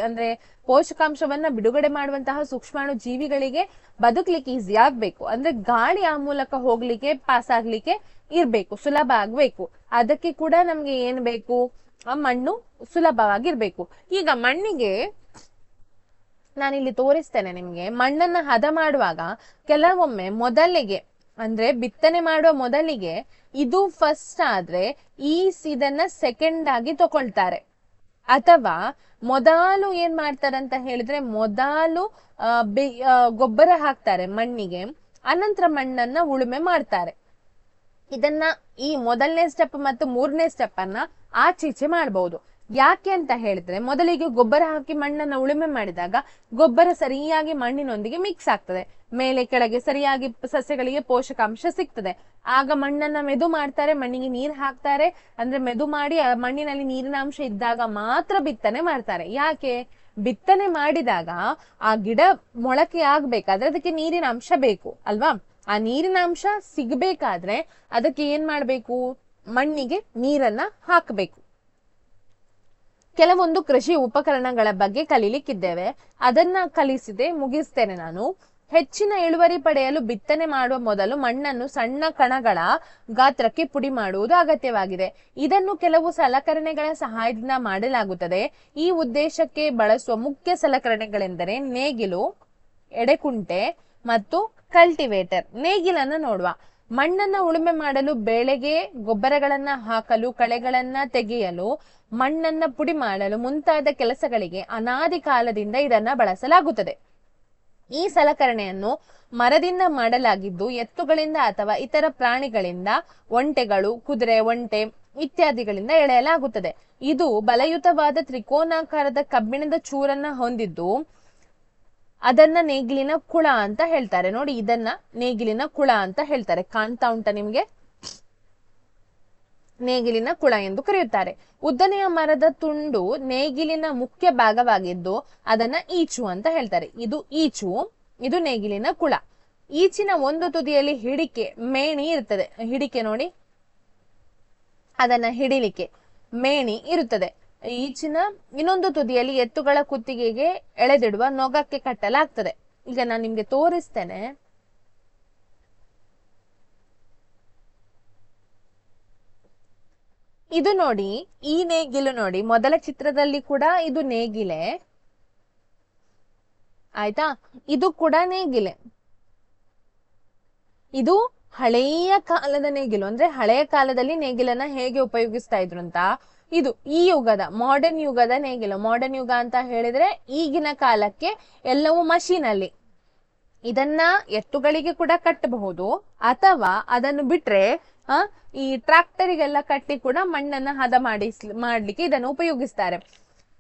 ಅಂದ್ರೆ ಪೋಷಕಾಂಶವನ್ನ ಬಿಡುಗಡೆ ಮಾಡುವಂತಹ ಸೂಕ್ಷ್ಮಾಣು ಜೀವಿಗಳಿಗೆ ಬದುಕ್ಲಿಕ್ಕೆ ಈಸಿ ಆಗ್ಬೇಕು. ಅಂದ್ರೆ ಗಾಳಿ ಆ ಮೂಲಕ ಹೋಗ್ಲಿಕ್ಕೆ, ಪಾಸ್ ಆಗ್ಲಿಕ್ಕೆ ಇರ್ಬೇಕು, ಸುಲಭ ಆಗ್ಬೇಕು. ಅದಕ್ಕೆ ಕೂಡ ನಮ್ಗೆ ಏನ್ ಬೇಕು? ಆ ಮಣ್ಣು ಸುಲಭವಾಗಿರ್ಬೇಕು. ಈಗ ಮಣ್ಣಿಗೆ ನಾನಿಲ್ಲಿ ತೋರಿಸ್ತೇನೆ ನಿಮ್ಗೆ. ಮಣ್ಣನ್ನ ಹದ ಮಾಡುವಾಗ ಕೆಲವೊಮ್ಮೆ ಮೊದಲಿಗೆ, ಅಂದ್ರೆ ಬಿತ್ತನೆ ಮಾಡುವ ಮೊದಲಿಗೆ ಇದು ಫಸ್ಟ್ ಆದ್ರೆ ಇದನ್ನ ಸೆಕೆಂಡ್ ಆಗಿ ತಗೊಳ್ತಾರೆ. ಅಥವಾ ಮೊದಲು ಏನ್ ಮಾಡ್ತಾರೆ ಅಂತ ಹೇಳಿದ್ರೆ, ಮೊದಲು ಗೊಬ್ಬರ ಹಾಕ್ತಾರೆ ಮಣ್ಣಿಗೆ, ಅನಂತರ ಮಣ್ಣನ್ನ ಉಳುಮೆ ಮಾಡ್ತಾರೆ. ಇದನ್ನ ಈ ಮೊದಲನೇ ಸ್ಟೆಪ್ ಮತ್ತು ಮೂರನೇ ಸ್ಟೆಪ್ ಅನ್ನ ಆಚೀಚೆ ಮಾಡಬಹುದು. ಯಾಕೆ ಅಂತ ಹೇಳಿದ್ರೆ, ಮೊದಲಿಗೆ ಗೊಬ್ಬರ ಹಾಕಿ ಮಣ್ಣನ್ನ ಉಳುಮೆ ಮಾಡಿದಾಗ ಗೊಬ್ಬರ ಸರಿಯಾಗಿ ಮಣ್ಣಿನೊಂದಿಗೆ ಮಿಕ್ಸ್ ಆಗ್ತದೆ, ಮೇಲೆ ಕೆಳಗೆ ಸರಿಯಾಗಿ ಸಸ್ಯಗಳಿಗೆ ಪೋಷಕಾಂಶ ಸಿಗ್ತದೆ. ಆಗ ಮಣ್ಣನ್ನ ಮೆದು ಮಾಡ್ತಾರೆ, ಮಣ್ಣಿಗೆ ನೀರು ಹಾಕ್ತಾರೆ. ಅಂದ್ರೆ ಮೆದು ಮಾಡಿ ಮಣ್ಣಿನಲ್ಲಿ ನೀರಿನ ಅಂಶ ಇದ್ದಾಗ ಮಾತ್ರ ಬಿತ್ತನೆ ಮಾಡ್ತಾರೆ. ಯಾಕೆ? ಬಿತ್ತನೆ ಮಾಡಿದಾಗ ಆ ಗಿಡ ಮೊಳಕೆ ಆಗ್ಬೇಕಾದ್ರೆ ಅದಕ್ಕೆ ನೀರಿನ ಅಂಶ ಬೇಕು ಅಲ್ವಾ? ಆ ನೀರಿನ ಅಂಶ ಸಿಗ್ಬೇಕಾದ್ರೆ ಅದಕ್ಕೆ ಏನ್ ಮಾಡ್ಬೇಕು? ಮಣ್ಣಿಗೆ ನೀರನ್ನ ಹಾಕಬೇಕು. ಕೆಲವೊಂದು ಕೃಷಿ ಉಪಕರಣಗಳ ಬಗ್ಗೆ ಕಲೀಲಿಕ್ಕಿದ್ದೇವೆ, ಅದನ್ನ ಕಲಿಸಿದೆ ಮುಗಿಸ್ತೇನೆ ನಾನು. ಹೆಚ್ಚಿನ ಇಳುವರಿ ಪಡೆಯಲು ಬಿತ್ತನೆ ಮಾಡುವ ಮೊದಲು ಮಣ್ಣನ್ನು ಸಣ್ಣ ಕಣಗಳ ಗಾತ್ರಕ್ಕೆ ಪುಡಿ ಮಾಡುವುದು ಅಗತ್ಯವಾಗಿದೆ. ಇದನ್ನು ಕೆಲವು ಸಲಕರಣೆಗಳ ಸಹಾಯದಿಂದ ಮಾಡಲಾಗುತ್ತದೆ. ಈ ಉದ್ದೇಶಕ್ಕೆ ಬಳಸುವ ಮುಖ್ಯ ಸಲಕರಣೆಗಳೆಂದರೆ ನೇಗಿಲು, ಎಡೆಕುಂಟೆ ಮತ್ತು ಕಲ್ಟಿವೇಟರ್. ನೇಗಿಲನ್ನ ನೋಡುವ. ಮಣ್ಣನ್ನ ಉಳುಮೆ ಮಾಡಲು, ಬೆಳೆಗೆ ಗೊಬ್ಬರಗಳನ್ನ ಹಾಕಲು, ಕಳೆಗಳನ್ನ ತೆಗೆಯಲು, ಮಣ್ಣನ್ನ ಪುಡಿ ಮಾಡಲು ಮುಂತಾದ ಕೆಲಸಗಳಿಗೆ ಅನಾದಿ ಕಾಲದಿಂದ ಇದನ್ನ ಬಳಸಲಾಗುತ್ತದೆ. ಈ ಸಲಕರಣೆಯನ್ನು ಮರದಿಂದ ಮಾಡಲಾಗಿದ್ದು ಎತ್ತುಗಳಿಂದ ಅಥವಾ ಇತರ ಪ್ರಾಣಿಗಳಿಂದ, ಒಂಟೆಗಳು, ಕುದುರೆ, ಒಂಟೆ ಇತ್ಯಾದಿಗಳಿಂದ ಎಳೆಯಲಾಗುತ್ತದೆ. ಇದು ಬಲಯುತವಾದ ತ್ರಿಕೋನಾಕಾರದ ಕಬ್ಬಿಣದ ಚೂರನ್ನ ಹೊಂದಿದ್ದು ಅದನ್ನ ನೇಗಿಲಿನ ಕುಳ ಅಂತ ಹೇಳ್ತಾರೆ. ನೋಡಿ, ಇದನ್ನ ನೇಗಿಲಿನ ಕುಳ ಅಂತ ಹೇಳ್ತಾರೆ. ಕಾಣ್ತಾ ಉಂಟ ನಿಮ್ಗೆ? ನೇಗಿಲಿನ ಕುಳ ಎಂದು ಕರೆಯುತ್ತಾರೆ. ಉದ್ದನೆಯ ಮರದ ತುಂಡು ನೇಗಿಲಿನ ಮುಖ್ಯ ಭಾಗವಾಗಿದ್ದು ಅದನ್ನ ಈಚು ಅಂತ ಹೇಳ್ತಾರೆ. ಇದು ಈಚು, ಇದು ನೇಗಿಲಿನ ಕುಳ. ಈಚಿನ ಒಂದು ತುದಿಯಲ್ಲಿ ಹಿಡಿಕೆ, ಮೇಣಿ ಇರ್ತದೆ. ಹಿಡಿಕೆ ನೋಡಿ, ಅದನ್ನ ಹಿಡಿಲಿಕ್ಕೆ ಮೇಣಿ ಇರುತ್ತದೆ. ಈಚಿನ ಇನ್ನೊಂದು ತುದಿಯಲ್ಲಿ ಎತ್ತುಗಳ ಕುತ್ತಿಗೆಗೆ ಎಳೆದಿಡುವ ನೊಗಕ್ಕೆ ಕಟ್ಟಲಾಗ್ತದೆ. ಈಗ ನಾನು ನಿಮ್ಗೆ ತೋರಿಸ್ತೇನೆ. ಇದು ನೋಡಿ, ಈ ನೇಗಿಲು ನೋಡಿ, ಮೊದಲ ಚಿತ್ರದಲ್ಲಿ ಕೂಡ ಇದು ನೇಗಿಲೆ. ಆಯ್ತಾ? ಇದು ಕೂಡ ನೇಗಿಲೆ. ಇದು ಹಳೆಯ ಕಾಲದ ನೇಗಿಲು. ಅಂದ್ರೆ ಹಳೆಯ ಕಾಲದಲ್ಲಿ ನೇಗಿಲನ್ನ ಹೇಗೆ ಉಪಯೋಗಿಸ್ತಾ ಇದ್ರು ಅಂತ. ಇದು ಈ ಯುಗದ, ಮಾಡರ್ನ್ ಯುಗದ ನೇಗಿಲು. ಮಾಡರ್ನ್ ಯುಗ ಅಂತ ಹೇಳಿದ್ರೆ ಈಗಿನ ಕಾಲಕ್ಕೆ ಎಲ್ಲವೂ ಮಷೀನ್ ಅಲ್ಲಿ. ಇದನ್ನ ಎತ್ತುಗಳಿಗೆ ಕೂಡ ಕಟ್ಟಬಹುದು, ಅಥವಾ ಅದನ್ನು ಬಿಟ್ರೆ ಈ ಟ್ರಾಕ್ಟರಿಗೆಲ್ಲ ಕಟ್ಟಿ ಕೂಡ ಮಣ್ಣನ್ನ ಹದ ಮಾಡ್ಲಿಕ್ಕೆ ಇದನ್ನು ಉಪಯೋಗಿಸ್ತಾರೆ.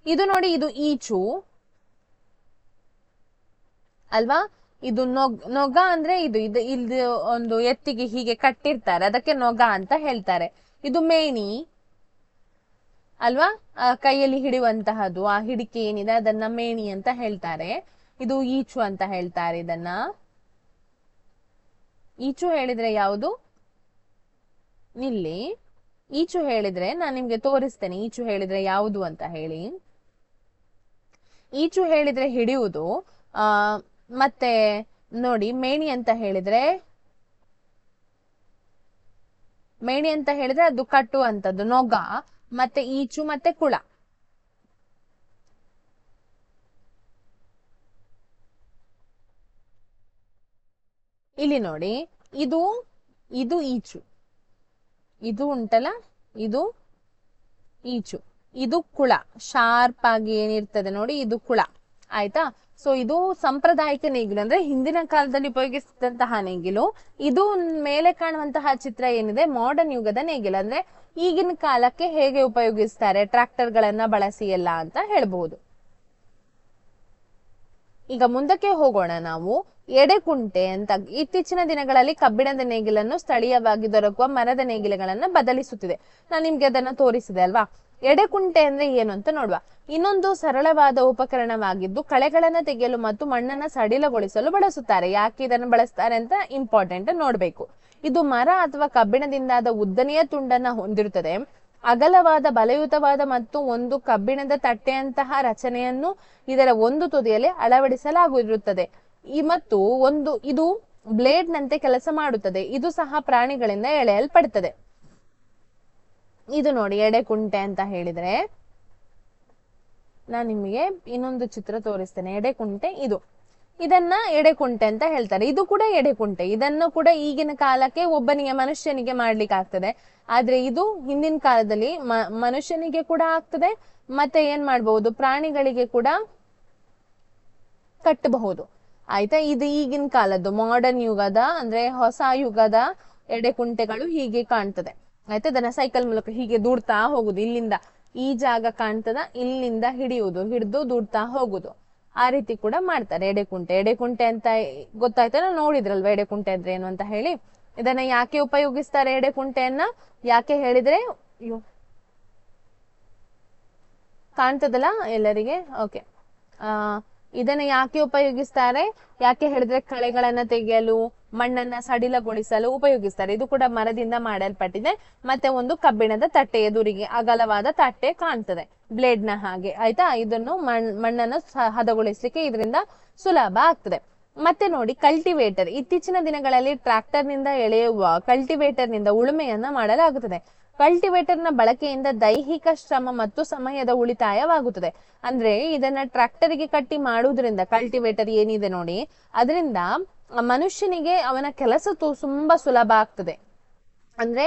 ಇದು ನೋಡಿ, ಇದು ಈಚು ಅಲ್ವಾ? ಇದು ನೊಗ ಅಂದ್ರೆ ಇದು ಒಂದು ಎತ್ತಿಗೆ ಹೀಗೆ ಕಟ್ಟಿರ್ತಾರೆ, ಅದಕ್ಕೆ ನೊಗ ಅಂತ ಹೇಳ್ತಾರೆ. ಇದು ಮೇಣಿ ಅಲ್ವಾ? ಕೈಯಲ್ಲಿ ಹಿಡಿಯುವಂತಹದ್ದು, ಆ ಹಿಡಿಕೆ ಏನಿದೆ ಅದನ್ನ ಮೇಣಿ ಅಂತ ಹೇಳ್ತಾರೆ. ಇದು ಈಚು ಅಂತ ಹೇಳ್ತಾರೆ. ಇದನ್ನ ಈಚು ಹೇಳಿದ್ರೆ ಯಾವುದು? ಇಲ್ಲಿ ಈಚು ಹೇಳಿದ್ರೆ ನಾನು ನಿಮ್ಗೆ ತೋರಿಸ್ತೇನೆ. ಈಚು ಹೇಳಿದ್ರೆ ಯಾವುದು ಅಂತ ಹೇಳಿ. ಈಚು ಹೇಳಿದ್ರೆ ಹಿಡಿಯುವುದು. ಮತ್ತೆ ನೋಡಿ, ಮೇಣಿ ಅಂತ ಹೇಳಿದ್ರೆ ಅದು ಕಟ್ಟುವಂಥದ್ದು, ನೊಗ. ಮತ್ತೆ ಈಚು ಮತ್ತೆ ಕುಳ. ಇಲ್ಲಿ ನೋಡಿ, ಇದು ಈಚು, ಇದು ಉಂಟಲ್ಲ, ಇದು ಈಚು. ಇದು ಕುಳ, ಶಾರ್ಪ್ ಆಗಿ ಏನಿರ್ತದೆ ನೋಡಿ, ಇದು ಕುಳ. ಆಯ್ತಾ? ಸೊ ಇದು ಸಾಂಪ್ರದಾಯಿಕ ನೇಗಿಲು, ಅಂದ್ರೆ ಹಿಂದಿನ ಕಾಲದಲ್ಲಿ ಉಪಯೋಗಿಸಿದಂತಹ ನೇಗಿಲು. ಇದು ಮೇಲೆ ಕಾಣುವಂತಹ ಚಿತ್ರ ಏನಿದೆ ಮಾಡರ್ನ್ ಯುಗದ ನೇಗಿಲು, ಅಂದ್ರೆ ಈಗಿನ ಕಾಲಕ್ಕೆ ಹೇಗೆ ಉಪಯೋಗಿಸ್ತಾರೆ ಟ್ರಾಕ್ಟರ್ ಗಳನ್ನ ಬಳಸಿ ಎಲ್ಲ ಅಂತ ಹೇಳ್ಬಹುದು. ಈಗ ಮುಂದಕ್ಕೆ ಹೋಗೋಣ ನಾವು. ಎಡೆಕುಂಟೆ ಅಂತ, ಇತ್ತೀಚಿನ ದಿನಗಳಲ್ಲಿ ಕಬ್ಬಿಣದ ನೇಗಿಲನ್ನು ಸ್ಥಳೀಯವಾಗಿ ದೊರಕುವ ಮರದ ನೇಗಿಲುಗಳನ್ನ ಬದಲಿಸುತ್ತಿದೆ. ನಾನು ನಿಮ್ಗೆ ಅದನ್ನ ತೋರಿಸಿದೆ ಅಲ್ವಾ. ಎಡೆಕುಂಟೆ ಅಂದ್ರೆ ಏನು ಅಂತ ನೋಡುವ. ಇನ್ನೊಂದು ಸರಳವಾದ ಉಪಕರಣವಾಗಿದ್ದು ಕಳೆಗಳನ್ನ ತೆಗೆಯಲು ಮತ್ತು ಮಣ್ಣನ್ನ ಸಡಿಲಗೊಳಿಸಲು ಬಳಸುತ್ತಾರೆ. ಯಾಕೆ ಇದನ್ನು ಬಳಸ್ತಾರೆ ಅಂತ ಇಂಪಾರ್ಟೆಂಟ್ ನೋಡ್ಬೇಕು. ಇದು ಮರ ಅಥವಾ ಕಬ್ಬಿಣದಿಂದಾದ ಉದ್ದನೆಯ ತುಂಡನ್ನ ಹೊಂದಿರುತ್ತದೆ. ಅಗಲವಾದ ಬಲಯುತವಾದ ಮತ್ತು ಒಂದು ಕಬ್ಬಿಣದ ತಟ್ಟೆಯಂತಹ ರಚನೆಯನ್ನು ಇದರ ಒಂದು ತುದಿಯಲ್ಲಿ ಅಳವಡಿಸಲಾಗಿರುತ್ತದೆ. ಮತ್ತು ಇದು ಬ್ಲೇಡ್ ನಂತೆ ಕೆಲಸ ಮಾಡುತ್ತದೆ. ಇದು ಸಹ ಪ್ರಾಣಿಗಳಿಂದ ಎಳೆಯಲ್ಪಡುತ್ತದೆ. ಇದು ನೋಡಿ ಎಡೆಕುಂಟೆ ಅಂತ ಹೇಳಿದ್ರೆ, ನಾನು ನಿಮಗೆ ಇನ್ನೊಂದು ಚಿತ್ರ ತೋರಿಸ್ತೇನೆ. ಎಡೆಕುಂಟೆ ಇದನ್ನ ಎಡೆಕುಂಟೆ ಅಂತ ಹೇಳ್ತಾರೆ. ಇದು ಕೂಡ ಎಡೆಕುಂಟೆ. ಇದನ್ನು ಕೂಡ ಈಗಿನ ಕಾಲಕ್ಕೆ ಒಬ್ಬನಿಗೆ ಮನುಷ್ಯನಿಗೆ ಮಾಡ್ಲಿಕ್ಕೆ ಆಗ್ತದೆ. ಆದ್ರೆ ಇದು ಹಿಂದಿನ ಕಾಲದಲ್ಲಿ ಮನುಷ್ಯನಿಗೆ ಕೂಡ ಆಗ್ತದೆ, ಮತ್ತೆ ಏನ್ ಮಾಡ್ಬಹುದು, ಪ್ರಾಣಿಗಳಿಗೆ ಕೂಡ ಕಟ್ಟಬಹುದು. ಆಯ್ತಾ? ಇದು ಈಗಿನ ಕಾಲದ್ದು ಮಾಡರ್ನ್ ಯುಗದ, ಅಂದ್ರೆ ಹೊಸ ಯುಗದ ಎಡೆಕುಂಟೆಗಳು ಹೀಗೆ ಕಾಣ್ತದೆ. ಆಯ್ತಾ? ಅದನ್ನ ಸೈಕಲ್ ಮೂಲಕ ಹೀಗೆ ದೂಡ್ತಾ ಹೋಗುದು. ಇಲ್ಲಿಂದ ಈ ಜಾಗ ಕಾಣ್ತದ, ಇಲ್ಲಿಂದ ಹಿಡಿದು ದೂಡ್ತಾ ಹೋಗುದು. ಆ ರೀತಿ ಕೂಡ ಮಾಡ್ತಾರೆ ಎಡೆಕುಂಟೆ. ಎಡೆಕುಂಟೆ ಅಂತ ಗೊತ್ತಾಯ್ತಾ? ನೋಡಿದ್ರಲ್ವಾ ಎಡೆಕುಂಟೆ ಅಂದ್ರೆ ಏನು ಅಂತ ಹೇಳಿ. ಇದನ್ನ ಯಾಕೆ ಉಪಯೋಗಿಸ್ತಾರೆ ಎಡೆಕುಂಟೆಯನ್ನ? ಯಾಕೆ ಹೇಳಿದ್ರೆ, ಕಾಣ್ತದಲ್ಲ ಎಲ್ಲರಿಗೆ? ಓಕೆ. ಇದನ್ನ ಯಾಕೆ ಉಪಯೋಗಿಸ್ತಾರೆ? ಯಾಕೆ ಹೇಳಿದ್ರೆ ಕಳೆಗಳನ್ನ ತೆಗೆಯಲು, ಮಣ್ಣನ್ನ ಸಡಿಲಗೊಳಿಸಲು ಉಪಯೋಗಿಸ್ತಾರೆ. ಇದು ಕೂಡ ಮರದಿಂದ ಮಾಡಲ್ಪಟ್ಟಿದೆ. ಮತ್ತೆ ಒಂದು ಕಬ್ಬಿಣದ ತಟ್ಟೆ, ಎದುರಿಗೆ ಅಗಲವಾದ ತಟ್ಟೆ ಕಾಣ್ತದೆ ಬ್ಲೇಡ್ ನ ಹಾಗೆ. ಆಯ್ತಾ? ಇದನ್ನು ಮಣ್ಣನ್ನು ಹದಗೊಳಿಸ್ಲಿಕ್ಕೆ ಇದರಿಂದ ಸುಲಭ ಆಗ್ತದೆ. ಮತ್ತೆ ನೋಡಿ ಕಲ್ಟಿವೇಟರ್. ಇತ್ತೀಚಿನ ದಿನಗಳಲ್ಲಿ ಟ್ರಾಕ್ಟರ್ ನಿಂದ ಎಳೆಯುವ ಕಲ್ಟಿವೇಟರ್ ನಿಂದ ಉಳುಮೆಯನ್ನ ಮಾಡಲಾಗುತ್ತದೆ. ಕಲ್ಟಿವೇಟರ್ ನ ಬಳಕೆಯಿಂದ ದೈಹಿಕ ಶ್ರಮ ಮತ್ತು ಸಮಯದ ಉಳಿತಾಯವಾಗುತ್ತದೆ. ಅಂದ್ರೆ ಇದನ್ನ ಟ್ರಾಕ್ಟರ್ಗೆ ಕಟ್ಟಿ ಮಾಡುವುದರಿಂದ, ಕಲ್ಟಿವೇಟರ್ ಏನಿದೆ ನೋಡಿ, ಅದರಿಂದ ಮನುಷ್ಯನಿಗೆ ಅವನ ಕೆಲಸ ತುಂಬಾ ಸುಲಭ ಆಗ್ತದೆ. ಅಂದ್ರೆ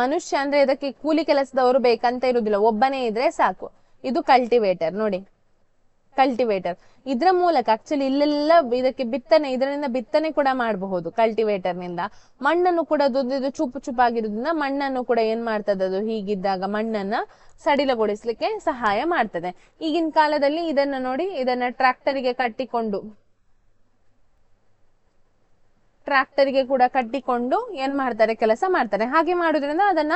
ಮನುಷ್ಯ ಅಂದ್ರೆ ಇದಕ್ಕೆ ಕೂಲಿ ಕೆಲಸದವರು ಬೇಕಂತ ಇರುವುದಿಲ್ಲ, ಒಬ್ಬನೇ ಇದ್ರೆ ಸಾಕು. ಇದು ಕಲ್ಟಿವೇಟರ್ ನೋಡಿ. ಕಲ್ಟಿವೇಟರ್ ಇದ್ರ ಮೂಲಕ ಆಕ್ಚುಲಿ ಇಲ್ಲೆಲ್ಲ ಇದಕ್ಕೆ ಇದರಿಂದ ಬಿತ್ತನೆ ಕೂಡ ಮಾಡಬಹುದು. ಕಲ್ಟಿವೇಟರ್ ನಿಂದ ಮಣ್ಣನ್ನು ಕೂಡ ಇದು ಚುಪ್ಪು ಚುಪ್ಪಾಗಿರೋದ್ರಿಂದ ಮಣ್ಣನ್ನು ಕೂಡ ಏನ್ ಮಾಡ್ತದೆ, ಅದು ಹೀಗಿದ್ದಾಗ ಮಣ್ಣನ್ನ ಸಡಿಲಗೊಳಿಸ್ಲಿಕ್ಕೆ ಸಹಾಯ ಮಾಡ್ತದೆ. ಈಗಿನ ಕಾಲದಲ್ಲಿ ಇದನ್ನ ನೋಡಿ, ಇದನ್ನ ಟ್ರಾಕ್ಟರ್ಗೆ ಕೂಡ ಕಟ್ಟಿಕೊಂಡು ಏನ್ ಮಾಡ್ತಾರೆ, ಕೆಲಸ ಮಾಡ್ತಾರೆ. ಹಾಗೆ ಮಾಡುದ್ರಿಂದ ಅದನ್ನ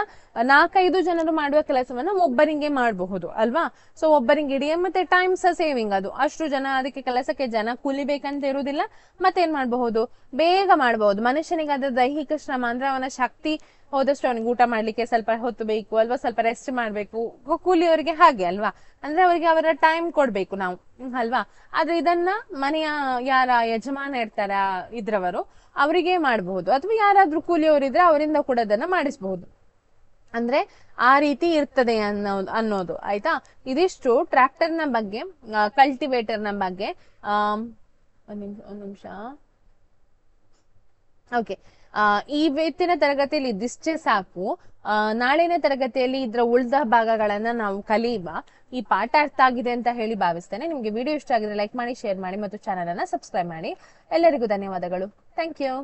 4-5 ಜನರು ಮಾಡುವ ಕೆಲಸವನ್ನ ಒಬ್ಬರಿಗೆ ಮಾಡಬಹುದು ಅಲ್ವಾ. ಸೊ ಒಬ್ಬರಿಗೆ ಇಡೀ, ಮತ್ತೆ ಟೈಮ್ ಸಹ ಸೇವಿಂಗ್. ಅದು ಅಷ್ಟು ಜನ ಅದಕ್ಕೆ ಕೆಲಸಕ್ಕೆ ಜನ ಕೂಲಿಬೇಕಂತ ಇರುವುದಿಲ್ಲ. ಮತ್ತೆ ಏನ್ ಮಾಡಬಹುದು, ಬೇಗ ಮಾಡಬಹುದು. ಮನುಷ್ಯನಿಗೆ ಅದ್ರ ದೈಹಿಕ ಶ್ರಮ ಅಂದ್ರೆ ಅವನ ಶಕ್ತಿ ಹೋದಷ್ಟು ಅವನಿಗೆ ಊಟ ಮಾಡ್ಲಿಕ್ಕೆ ಸ್ವಲ್ಪ ಹೊತ್ತು ಬೇಕು ಅಲ್ವಾ, ಸ್ವಲ್ಪ ರೆಸ್ಟ್ ಮಾಡ್ಬೇಕು. ಕೂಲಿಯವರಿಗೆ ಹಾಗೆ ಅಲ್ವಾ, ಅಂದ್ರೆ ಅವರಿಗೆ ಅವರ ಟೈಮ್ ಕೊಡ್ಬೇಕು ನಾವು ಅಲ್ವಾ. ಆದ್ರೆ ಇದನ್ನ ಮನೆಯ ಯಾರ ಯಜಮಾನ ಇರ್ತಾರ ಇದ್ರವರು, ಅವರಿಗೆ ಮಾಡಬಹುದು. ಅಥವಾ ಯಾರಾದ್ರೂ ಕೂಲಿಯವರಿದ್ರೆ ಅವರಿಂದ ಕೂಡ ಅದನ್ನ ಮಾಡಿಸಬಹುದು. ಅಂದ್ರೆ ಆ ರೀತಿ ಇರ್ತದೆ ಅನ್ನೋದು. ಆಯ್ತಾ? ಇದಿಷ್ಟು ಟ್ರಾಕ್ಟರ್ ನ ಬಗ್ಗೆ, ಕಲ್ಟಿವೇಟರ್ ನ ಬಗ್ಗೆ. ಒಂದ್ ನಿಮಿಷ. ಓಕೆ. ಈ ಇವತ್ತಿನ ತರಗತಿಯಲ್ಲಿ ಇದಿಷ್ಟೇ ಸಾಕು. ನಾಳಿನ ತರಗತಿಯಲ್ಲಿ ಇದರ ಉಳಿದ ಭಾಗಗಳನ್ನ ನಾವು ಕಲಿಯುವ. ಈ ಪಾಠ ಅರ್ಥ ಆಗಿದೆ ಅಂತ ಹೇಳಿ ಭಾವಿಸ್ತೇನೆ. ನಿಮ್ಗೆ ವಿಡಿಯೋ ಇಷ್ಟ ಆಗಿದ್ರೆ ಲೈಕ್ ಮಾಡಿ, ಶೇರ್ ಮಾಡಿ ಮತ್ತು ಚಾನಲ್ ಅನ್ನ ಸಬ್ಸ್ಕ್ರೈಬ್ ಮಾಡಿ. ಎಲ್ಲರಿಗೂ ಧನ್ಯವಾದಗಳು. Thank you.